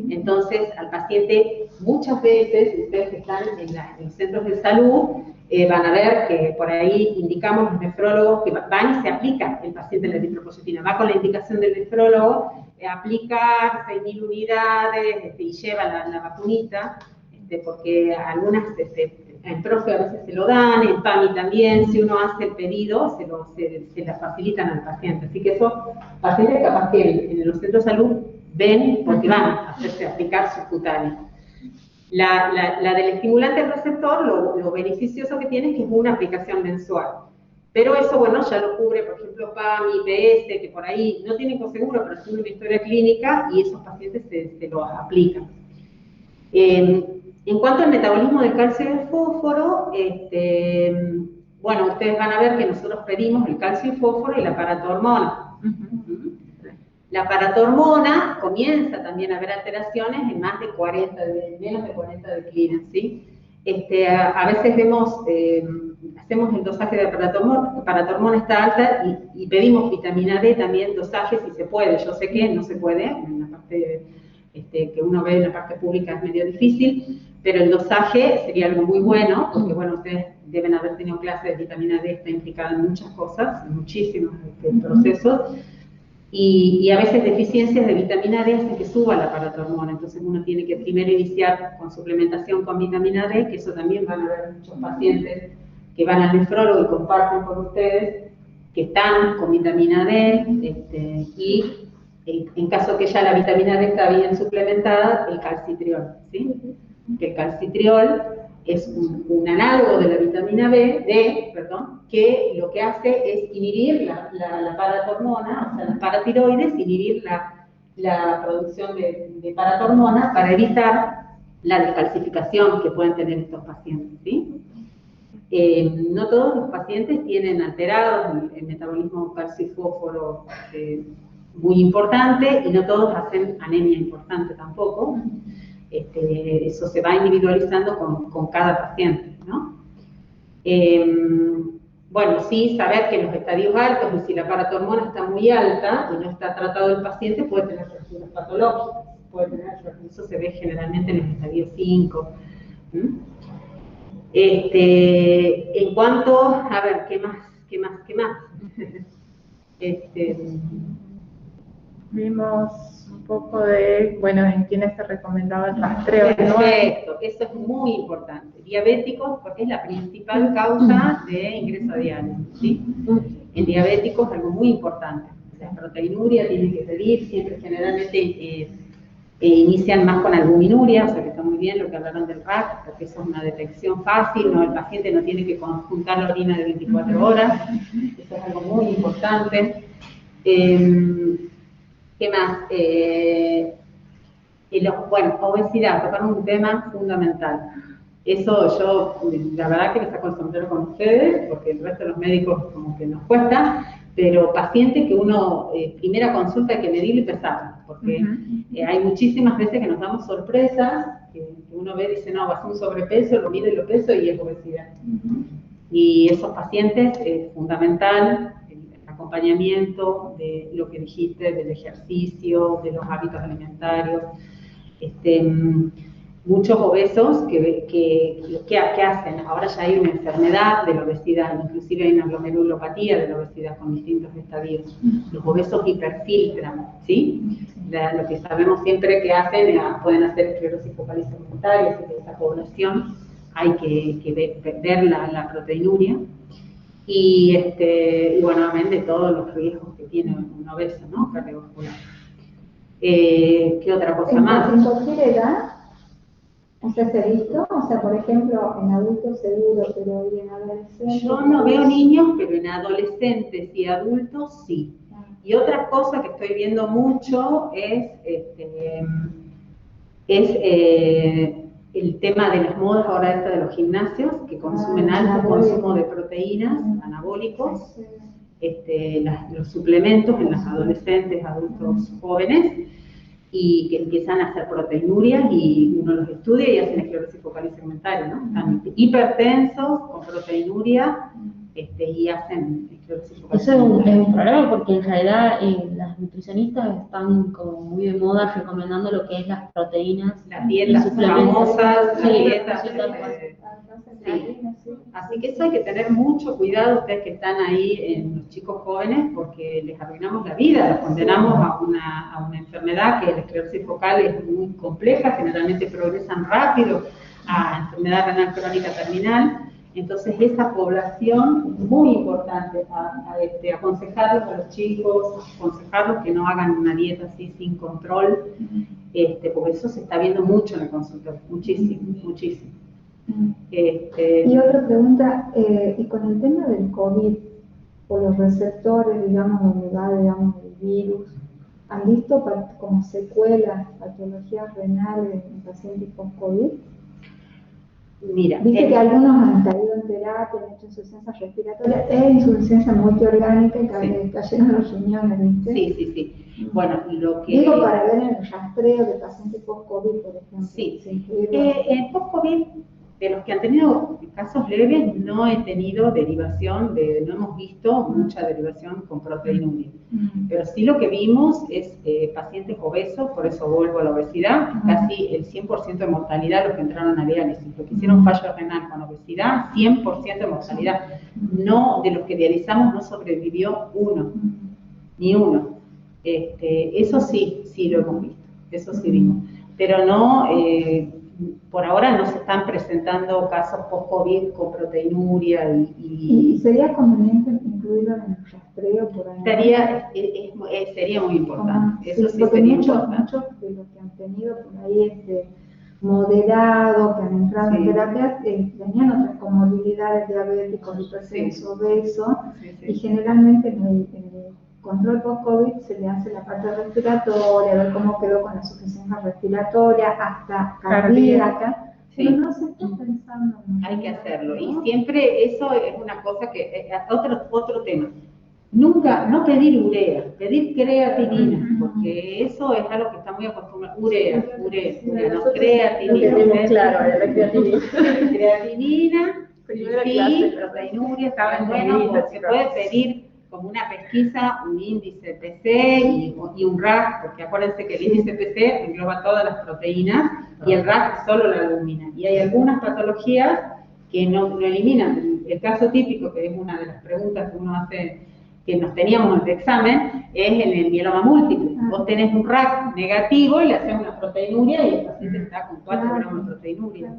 Entonces, al paciente, muchas veces, ustedes que están en los centros de salud, van a ver que por ahí indicamos los nefrólogos que van y se aplica el paciente la eritropoyetina. Va con la indicación del nefrólogo, aplicar 6.000 unidades y lleva la vacunita, porque algunas, en profe a veces se lo dan, en PAMI también, si uno hace el pedido, se la facilitan al paciente. Así que esos pacientes capaz que en los centros de salud ven porque van a hacerse aplicar subcutáneo. La del estimulante del receptor, lo beneficioso que tiene es que es una aplicación mensual. Pero eso, bueno, ya lo cubre, por ejemplo, PAMI, IPS, que por ahí no tienen conseguro, pero tienen una historia clínica y esos pacientes se lo aplican. En cuanto al metabolismo del calcio y del fósforo, bueno, ustedes van a ver que nosotros pedimos el calcio y fósforo y la paratormona. La paratormona comienza también a haber alteraciones en más de 40, menos de 40 declinan, ¿sí? A veces vemos, hacemos el dosaje de paratormona está alta y pedimos vitamina D también, dosaje si se puede. Yo sé que no se puede, en la parte que uno ve en la parte pública es medio difícil, pero el dosaje sería algo muy bueno, porque bueno, ustedes deben haber tenido clases de vitamina D, está implicada en muchas cosas, en muchísimos procesos. Y a veces deficiencias de vitamina D hacen que suba la paratormona, entonces uno tiene que primero iniciar con suplementación con vitamina D, que eso también van a haber muchos pacientes que van al nefrólogo y comparten con ustedes que están con vitamina D, y en caso que ya la vitamina D está bien suplementada, el calcitriol, ¿sí? Que el calcitriol es un análogo de la vitamina D, que lo que hace es inhibir la paratormona, o sea, las paratiroides, inhibir la producción de paratormona para evitar la descalcificación que pueden tener estos pacientes, ¿sí? No todos los pacientes tienen alterados el metabolismo calcio y fósforo muy importante, y no todos hacen anemia importante tampoco. Eso se va individualizando con cada paciente, ¿no? Bueno, sí, saber que en los estadios altos, y si la paratormona está muy alta y no está tratado el paciente, puede tener fracturas patológicas, eso se ve generalmente en los estadios 5. En cuanto, a ver, ¿qué más? Vimos poco de, bueno, en quiénes se recomendaba el rastreo. Perfecto, eso es muy importante. Diabéticos, porque es la principal causa de ingreso a diálisis, ¿sí? En diabéticos es algo muy importante. La proteinuria tiene que pedir, siempre generalmente inician más con albuminuria, o sea que está muy bien lo que hablaron del RAC, porque eso es una detección fácil, ¿no? El paciente no tiene que conjuntar la orina de 24 horas, eso es algo muy importante. ¿Qué más? Bueno, obesidad, tocar un tema fundamental. Eso yo, la verdad que me saco el sombrero con ustedes, porque el resto de los médicos como que nos cuesta, pero pacientes que uno, primera consulta hay que medir y pesar, porque hay muchísimas veces que nos damos sorpresas, que uno ve y dice, no, va a ser un sobrepeso, lo mido y lo peso y es obesidad. Y esos pacientes es fundamental el acompañamiento de lo que dijiste, del ejercicio, de los hábitos alimentarios. Muchos obesos ¿qué hacen? Ahora ya hay una enfermedad de la obesidad, inclusive hay una glomerulopatía de la obesidad con distintos estadios. Los obesos hiperfiltran, ¿sí? Lo que sabemos siempre que hacen, pueden hacer esclerosis focal segmentaria, así que esa población hay que ver la proteinuria. Y bueno, amén de todos los riesgos que tiene un obeso, ¿no? Cardiovascular. ¿Qué otra cosa más? ¿En cualquier edad? O sea, ¿se ha visto? O sea, por ejemplo, en adultos seguro, pero hoy en adolescentes. Yo no veo niños, pero en adolescentes y adultos sí. Y otra cosa que estoy viendo mucho es el tema de las modas ahora de los gimnasios, que consumen alto consumo de proteínas, anabólicos, los suplementos en los adolescentes, adultos jóvenes, y que empiezan a hacer proteinurias y uno los estudia y hacen esclerosis focal segmentaria, ¿no? Están hipertensos con proteinuria y hacen esclerosis focal segmentaria. Eso es un problema porque en realidad las nutricionistas están como muy de moda recomendando lo que es las proteínas, las dietas famosas, las dietas. Sí. Así que eso hay que tener mucho cuidado ustedes que están ahí en los chicos jóvenes porque les arruinamos la vida, los condenamos a una enfermedad que la esclerosis focal es muy compleja, generalmente progresan rápido a enfermedad renal crónica terminal. Entonces esa población es muy importante aconsejarlos a los chicos, aconsejarlos que no hagan una dieta así sin control, porque eso se está viendo mucho en el consultorio, muchísimo, muchísimo. Y otra pregunta, y con el tema del COVID, o los receptores, digamos, donde va, digamos, el virus, ¿han visto como secuelas, patologías renales en pacientes con COVID? Mira, viste que algunos han caído en terapia, han hecho insuficiencia respiratoria e insuficiencia multiorgánica y cayeron los riñones, ¿viste? Sí. Bueno, lo que... Digo, para ver en el rastreo de pacientes post-COVID, por ejemplo. Sí. En post-COVID, de los que han tenido casos leves, no he tenido derivación, no hemos visto mucha derivación con proteinuria. Pero sí lo que vimos es pacientes obesos, por eso vuelvo a la obesidad, casi el 100% de mortalidad los que entraron a diálisis. Los que hicieron fallo renal con obesidad, 100% de mortalidad. No, de los que dializamos no sobrevivió uno, ni uno. Eso sí lo hemos visto, eso sí vimos. Pero no... por ahora no se están presentando casos post-COVID con proteinuria ¿Y sería conveniente incluirlo en el rastreo por ahí? Sería muy importante. Eso sí porque sería muchos importante. de los que han tenido por ahí moderado, que han entrado en terapia, tenían otras comorbilidades, diabéticos, hipertensos, obesos, y generalmente en el control post-COVID se le hace la parte respiratoria, ver cómo quedó con la suficiencia respiratoria, hasta cardíaca, pero no se está pensando en... Hay que hacerlo, y siempre eso es una cosa que, otro tema, nunca, no pedir urea, pedir creatinina, porque eso es algo que está muy acostumbrado, urea, no creatinina. Claro, la creatinina. Creatinina, sí, proteinuria, está bueno, porque se puede pedir como una pesquisa, un índice PC y un RAC, porque acuérdense que el índice PC engloba todas las proteínas y el RAC solo la albumina. Y hay algunas patologías que no eliminan. El caso típico, que es una de las preguntas que uno hace que nos teníamos en el examen es en el mieloma múltiple. Vos tenés un RAC negativo y le haces una proteinuria y el paciente está con 4 gramos de proteinuria.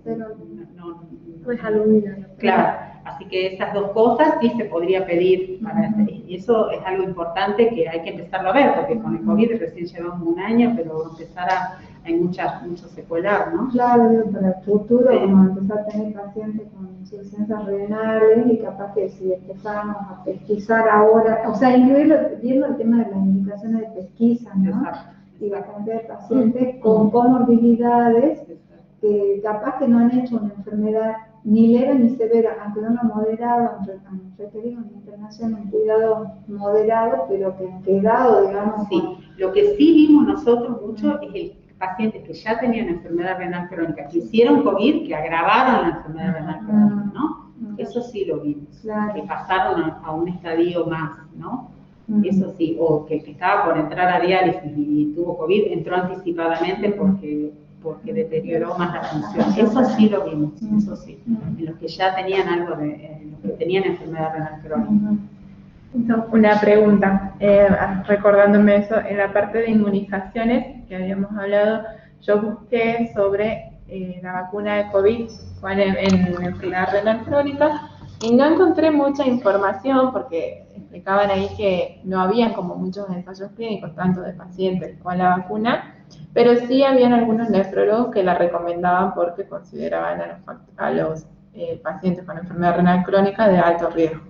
No es alumina. Claro, así que esas dos cosas sí se podría pedir. Y eso es algo importante que hay que empezarlo a ver, porque con el COVID recién llevamos un año, pero hay mucho secuelar, ¿no? Claro, para el futuro, como empezar a tener pacientes con insuficiencias renales y capaz que si empezáramos a pesquisar ahora, o sea, incluirlo, viendo el tema de las indicaciones de pesquisa, ¿no? Exacto. Y la cantidad de pacientes con comorbilidades que capaz que no han hecho una enfermedad ni leve ni severa, aunque no moderado, han requerido una internación, un cuidado moderado, pero que han quedado, digamos. Sí, lo que sí vimos nosotros mucho es el pacientes que ya tenían enfermedad renal crónica, que hicieron COVID, que agravaron la enfermedad renal crónica, ¿no? Eso sí lo vimos, que pasaron a un estadio más, ¿no? Eso sí, o que estaba por entrar a diálisis y tuvo COVID, entró anticipadamente porque deterioró más la función. Eso sí lo vimos, eso sí, en los que ya tenían en los que tenían enfermedad renal crónica. Una pregunta, recordándome eso, en la parte de inmunizaciones que habíamos hablado, yo busqué sobre la vacuna de COVID en enfermedad renal crónica y no encontré mucha información porque explicaban ahí que no habían como muchos ensayos clínicos, tanto de pacientes con la vacuna, pero sí habían algunos nefrólogos que la recomendaban porque consideraban a los pacientes con enfermedad renal crónica de alto riesgo.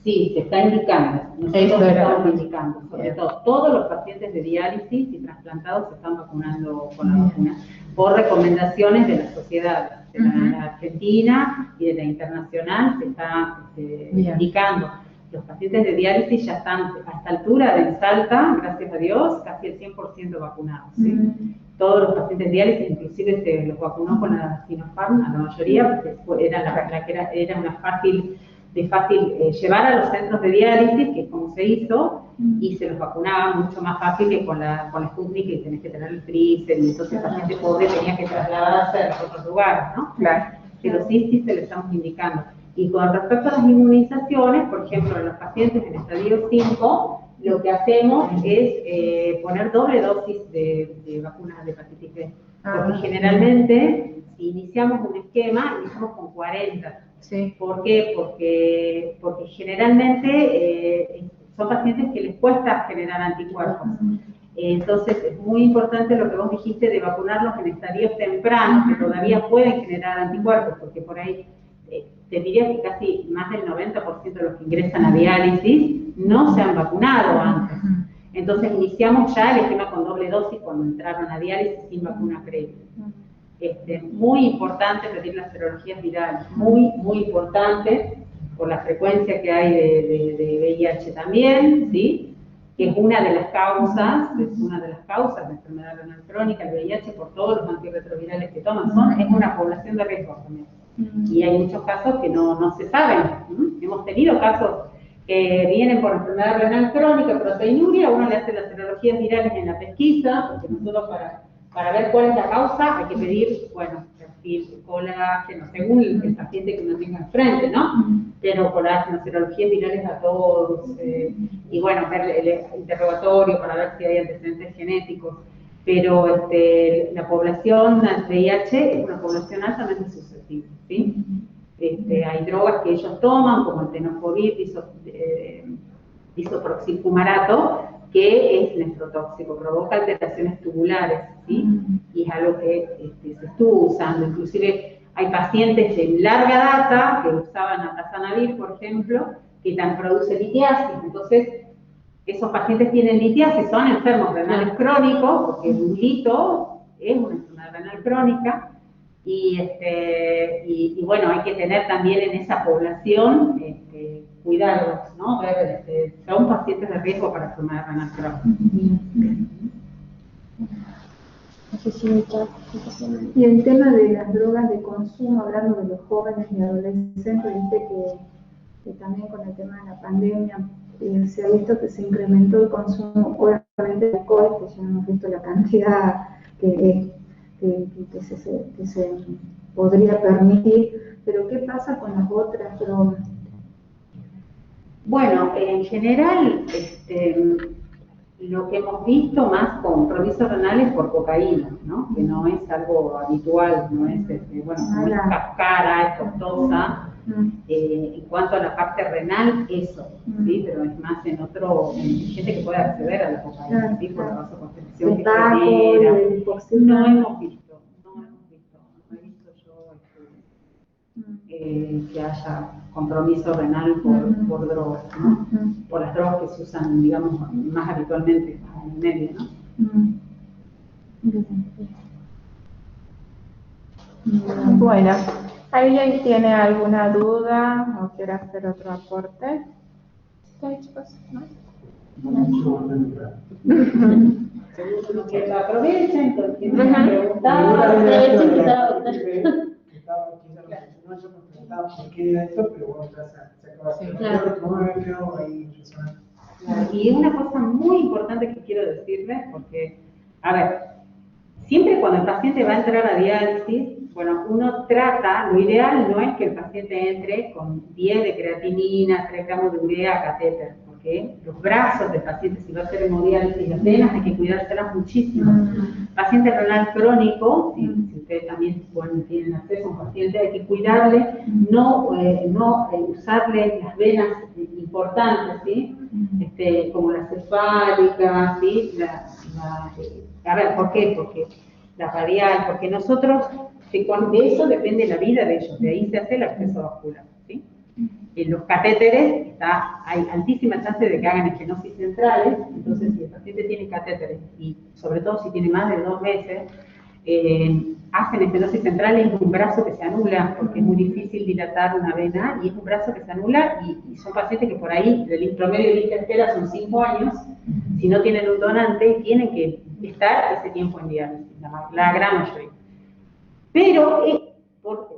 Sí, se está indicando. Nosotros estamos indicando, sobre todo, todos los pacientes de diálisis y trasplantados se están vacunando con la vacuna por recomendaciones de las sociedades, de la Argentina y de la internacional se está indicando. Los pacientes de diálisis ya están a esta altura en Salta, gracias a Dios, casi el 100% vacunados. ¿Sí? Todos los pacientes de diálisis, inclusive se los vacunó con la Sinopharm, la mayoría, porque era una fácil llevar a los centros de diálisis, que es como se hizo, y se los vacunaba mucho más fácil que con la Sputnik, que tenés que tener el freezer, y entonces el paciente pobre tenía que trasladarse a otros lugares, ¿no? Claro. Pero sí se lo estamos indicando. Y con respecto a las inmunizaciones, por ejemplo, en los pacientes en estadio 5, lo que hacemos es poner doble dosis de vacunas de hepatitis B. Porque generalmente, si iniciamos un esquema, iniciamos con 40. Sí. ¿Por qué? Porque generalmente son pacientes que les cuesta generar anticuerpos. Entonces es muy importante lo que vos dijiste de vacunarlos en estadios tempranos, que todavía pueden generar anticuerpos, porque por ahí te diría que casi más del 90% de los que ingresan a diálisis no se han vacunado antes. Entonces iniciamos ya el esquema con doble dosis cuando entraron a diálisis sin vacuna previa. Muy importante pedir las serologías virales, muy importante, por la frecuencia que hay de VIH también, ¿sí? Que es una de las causas de enfermedad renal crónica, el VIH, por todos los antirretrovirales que toman, es una población de riesgo también. Y hay muchos casos que no se saben. Hemos tenido casos que vienen por enfermedad renal crónica, proteinuria, uno le hace las serologías virales en la pesquisa, porque nosotros para ver cuál es la causa hay que pedir, perfil, colágeno, según el paciente que uno tenga enfrente, ¿no? Pero colágeno, serologías virales a todos, y bueno, ver el interrogatorio para ver si hay antecedentes genéticos. Pero la población VIH es una población altamente susceptible, ¿sí? Hay drogas que ellos toman, como el tenofovir, disoproxilfumarato, que es nefrotóxico, provoca alteraciones tubulares, ¿sí? Y es algo que se estuvo usando. Inclusive hay pacientes de larga data que usaban atazanavir, por ejemplo, que también produce litiasis. Entonces, esos pacientes tienen litiasis, son enfermos renales crónicos, porque el lito es una enfermedad renal crónica, y bueno, hay que tener también en esa población cuidados, ¿no? Son pacientes de riesgo para enfermedad renal crónica. Y el tema de las drogas de consumo, hablando de los jóvenes y adolescentes, viste que también con el tema de la pandemia se ha visto que se incrementó el consumo, obviamente de alcohol, que ya hemos visto la cantidad que se podría permitir, pero ¿qué pasa con las otras drogas? Bueno, en general, lo que hemos visto más compromiso renal es por cocaína, ¿no? Que no es algo habitual, no es, bueno, como es cara, es costosa. En cuanto a la parte renal, eso, ¿sí? Pero es más en gente que puede acceder a la cocaína, ¿sí? Por la vasoconstricción que genera. No hemos visto yo que haya compromiso renal por drogas, ¿no? Por las drogas que se usan, digamos, más habitualmente en el medio, ¿no? Bueno, ¿alguien tiene alguna duda o quiere hacer otro aporte? ¿Sí, chicos? ¿No? Que aprovechen, porque me han preguntado. No, yo me preguntaba por qué era esto, pero bueno, ya se acaba de hacer. Quedó ahí impresionante. Y una cosa muy importante que quiero decirles, porque, a ver, siempre cuando el paciente va a entrar a diálisis, bueno, uno trata, lo ideal no es que el paciente entre con 10 de creatinina, 3 gramos de urea, catéter, porque los brazos del paciente, si va a hacer hemodiálisis, las venas hay que cuidárselas muchísimo. Paciente renal crónico, si ustedes también tienen acceso a un paciente, hay que cuidarle, no usarle las venas importantes, ¿sí? Como la cefálica, ¿sí? A ver, ¿por qué? Porque la radial, porque nosotros, de eso depende la vida de ellos, de ahí se hace el acceso vascular, ¿sí? En los catéteres hay altísima chance de que hagan estenosis centrales, entonces si el paciente tiene catéteres, y sobre todo si tiene más de 2 meses, hacen estenosis central, es un brazo que se anula, porque es muy difícil dilatar una vena, y es un brazo que se anula, y son pacientes que por ahí, el promedio de lista de espera son 5 años, si no tienen un donante, tienen que estar ese tiempo en diálisis, la gran mayoría. Pero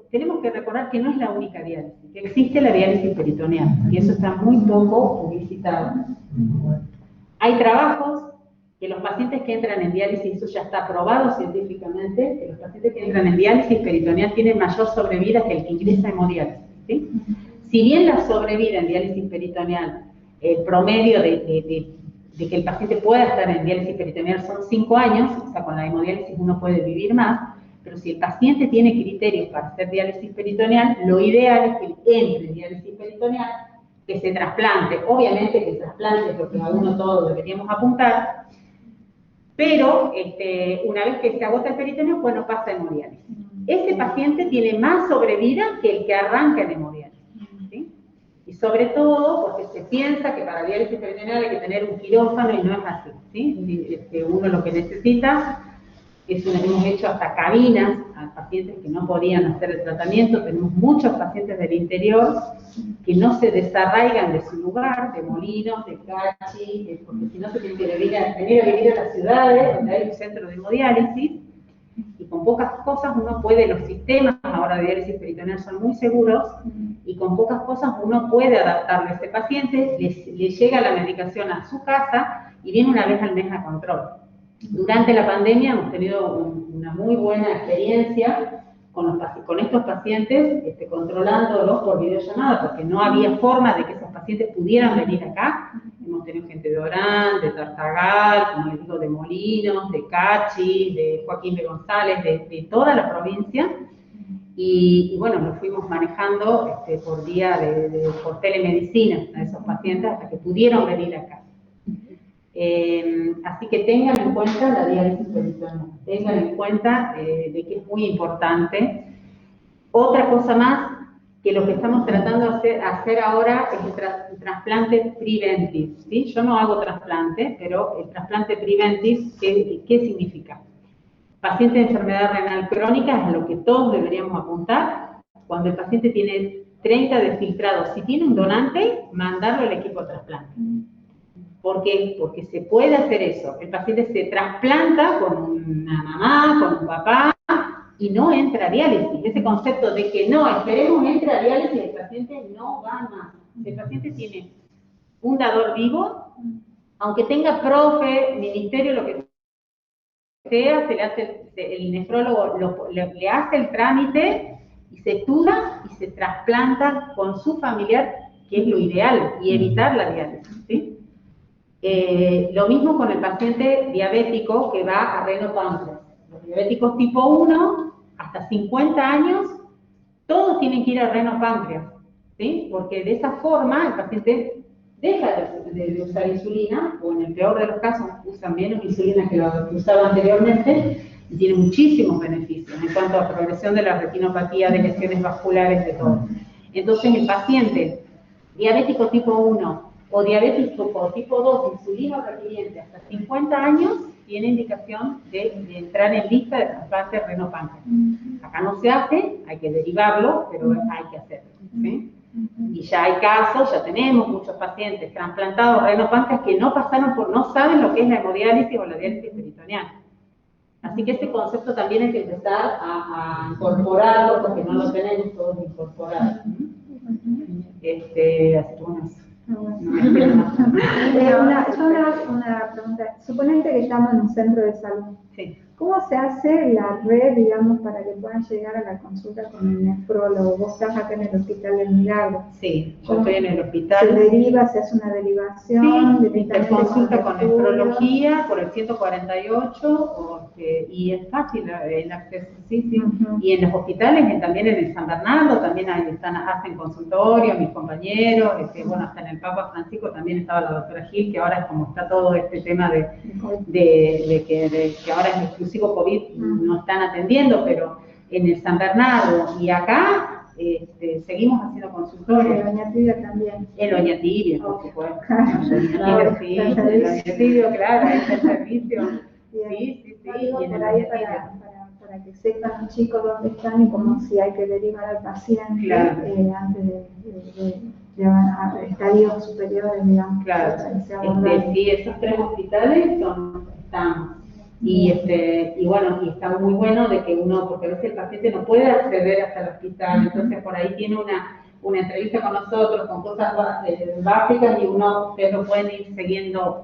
tenemos que recordar que no es la única diálisis, que existe la diálisis peritoneal, y eso está muy poco publicitado. Hay trabajos que los pacientes que entran en diálisis, eso ya está probado científicamente, que los pacientes que entran en diálisis peritoneal tienen mayor sobrevida que el que ingresa en hemodiálisis, ¿sí? Si bien la sobrevida en diálisis peritoneal, el promedio de que el paciente pueda estar en diálisis peritoneal son 5 años, o sea, con la hemodiálisis uno puede vivir más, pero si el paciente tiene criterios para hacer diálisis peritoneal, lo ideal es que entre en diálisis peritoneal, que se trasplante. Obviamente que el trasplante es lo que a uno todos deberíamos apuntar, pero una vez que se agota el peritoneo, bueno, pasa a hemodiálisis. Ese paciente tiene más sobrevida que el que arranca en hemodiálisis, ¿sí? Y sobre todo porque se piensa que para diálisis peritoneal hay que tener un quirófano y no es así, ¿sí? Uno lo que necesita hemos hecho hasta cabinas a pacientes que no podían hacer el tratamiento. Tenemos muchos pacientes del interior que no se desarraigan de su lugar, de Molinos, de Cachi, porque si no se tienen que venir a vivir a las ciudades donde hay un centro de hemodiálisis, y con pocas cosas uno puede, los sistemas ahora de diálisis peritoneal son muy seguros, y con pocas cosas uno puede adaptarle a ese paciente, le llega la medicación a su casa y viene una vez al mes a control. Durante la pandemia hemos tenido una muy buena experiencia con estos pacientes, controlándolos por videollamada, porque no había forma de que esos pacientes pudieran venir acá. Hemos tenido gente de Orán, de Tartagal, como les digo, de Molinos, de Cachi, de Joaquín B. González, de toda la provincia. Y bueno, nos fuimos manejando por vía por telemedicina a esos pacientes hasta que pudieron venir acá. Así que tengan en cuenta la diálisis peritoneal, tengan en cuenta de que es muy importante. Otra cosa más, que lo que estamos tratando de hacer ahora es el trasplante preventive, ¿sí? Yo no hago trasplante, pero el trasplante preventive, ¿qué significa? Paciente de enfermedad renal crónica es a lo que todos deberíamos apuntar. Cuando el paciente tiene 30 de filtrados, si tiene un donante, mandarlo al equipo de trasplante. ¿Por qué? Porque se puede hacer eso. El paciente se trasplanta con una mamá, con un papá, y no entra a diálisis. Ese concepto de que no, esperemos entre a diálisis, el paciente no va más. El paciente tiene un dador vivo, aunque tenga profe, ministerio, lo que sea, el nefrólogo le hace el trámite y se estudia y se trasplanta con su familiar que es lo ideal, y evitar la diálisis, ¿sí? Lo mismo con el paciente diabético que va a renopáncreas. Los diabéticos tipo 1, hasta 50 años, todos tienen que ir a renopáncreas, ¿sí? Porque de esa forma el paciente deja de usar insulina, o en el peor de los casos usan menos insulina que lo que usaba anteriormente, y tiene muchísimos beneficios en cuanto a progresión de la retinopatía, de lesiones vasculares, de todo. Entonces el paciente diabético tipo 1 o diabético tipo 2, insulino requiriente hasta 50 años, tiene indicación de entrar en lista de trasplante renopáncreas. Acá no se hace, hay que derivarlo, pero hay que hacerlo, ¿sí? Y ya hay casos, ya tenemos muchos pacientes trasplantados renopáncreas que no pasaron por, no saben lo que es la hemodiálisis o la diálisis peritoneal. Así que este concepto también hay que empezar a incorporarlo, porque no lo tenemos todos incorporados. Así que bueno, eso. Una pregunta. Suponete que estamos en un centro de salud. Sí. ¿Cómo se hace la red, digamos, para que puedan llegar a la consulta con el nefrólogo? Vos estás acá en el Hospital del Milagro. Sí, yo estoy en el hospital. ¿Se deriva, se hace una derivación? Sí, interconsulta con nefrología por el 148, y es fácil el acceso, sí. Y en los hospitales, también en el San Bernardo, también hacen consultorio, mis compañeros, bueno, hasta en el Papa Francisco también estaba la doctora Gil, que ahora es como está todo este tema de que ahora es exclusivo COVID, no están atendiendo, pero en el San Bernardo y acá seguimos haciendo consultorios. En Doña Tibia también. En Doña Tibia, por supuesto. Sí, en Doña Tibia, claro, ahí está el servicio. Sí. Y en ahí para que sepan los chicos dónde están y como si hay que derivar al paciente, claro, antes de estadios superiores, digamos. Claro, sí, esos 3 hospitales están. Y bueno, y está muy bueno de que uno, porque a veces el paciente no puede acceder hasta el hospital, entonces por ahí tiene una entrevista con nosotros, con cosas básicas, y ustedes lo pueden ir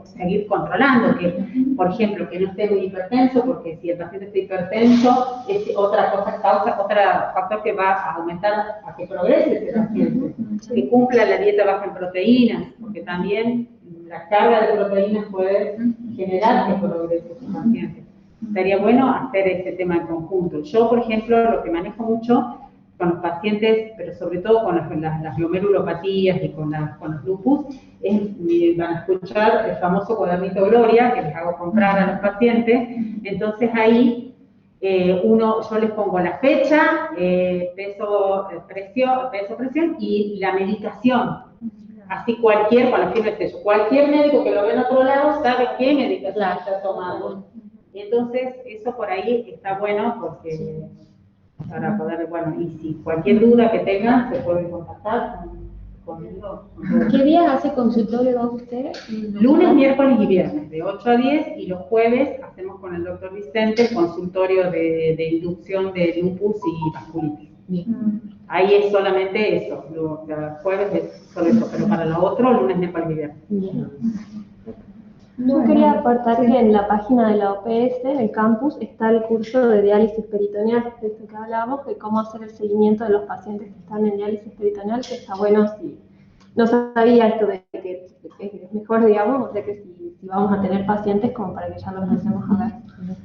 seguir controlando, que por ejemplo, que no esté muy hipertenso, porque si el paciente está hipertenso, es otra factor que va a aumentar a que progrese ese paciente, que cumpla la dieta baja en proteínas, porque también la carga de proteínas puede generar que progrese ese paciente. Estaría bueno hacer este tema en conjunto. Yo, por ejemplo, lo que manejo mucho con los pacientes, pero sobre todo con las glomerulopatías y con los lupus, van a escuchar el famoso cuadernito Gloria, que les hago comprar a los pacientes. Entonces ahí yo les pongo la fecha, peso, presión y la medicación. Así cualquier médico que lo ve en otro lado sabe qué medicación está tomando. Y entonces eso por ahí está bueno porque para poder, bueno, y si cualquier duda que tengan se pueden contactar conmigo. ¿Qué días hace consultorio usted? Lunes, miércoles y viernes, de 8 a 10, y los jueves hacemos con el doctor Vicente el consultorio de inducción de lupus y vasculitis. Ahí es solamente eso, jueves es solo eso, pero para lo otro, lunes, miércoles y viernes. Yo quería aportar que en la página de la OPS, en el campus, está el curso de diálisis peritoneal, de esto que hablábamos, de cómo hacer el seguimiento de los pacientes que están en diálisis peritoneal, que está bueno si no sabía esto de que es mejor, digamos, o sea que si vamos a tener pacientes como para que ya los empecemos a ver.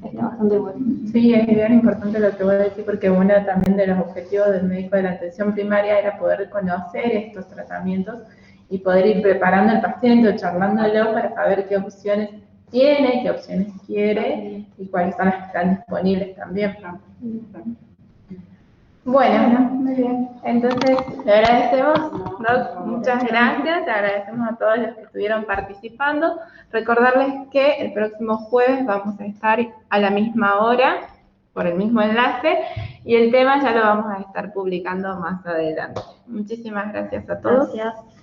Está bastante bueno. Sí, es bien importante lo que voy a decir, porque uno también de los objetivos del médico de la atención primaria era poder conocer estos tratamientos y poder ir preparando al paciente o charlándolo para saber qué opciones tiene, qué opciones quiere y cuáles son las que están disponibles también. Bueno, Muy bien. entonces le agradecemos, Doc, muchas gracias, le agradecemos a todos los que estuvieron participando. Recordarles que el próximo jueves vamos a estar a la misma hora, por el mismo enlace, y el tema ya lo vamos a estar publicando más adelante. Muchísimas gracias a todos. Gracias.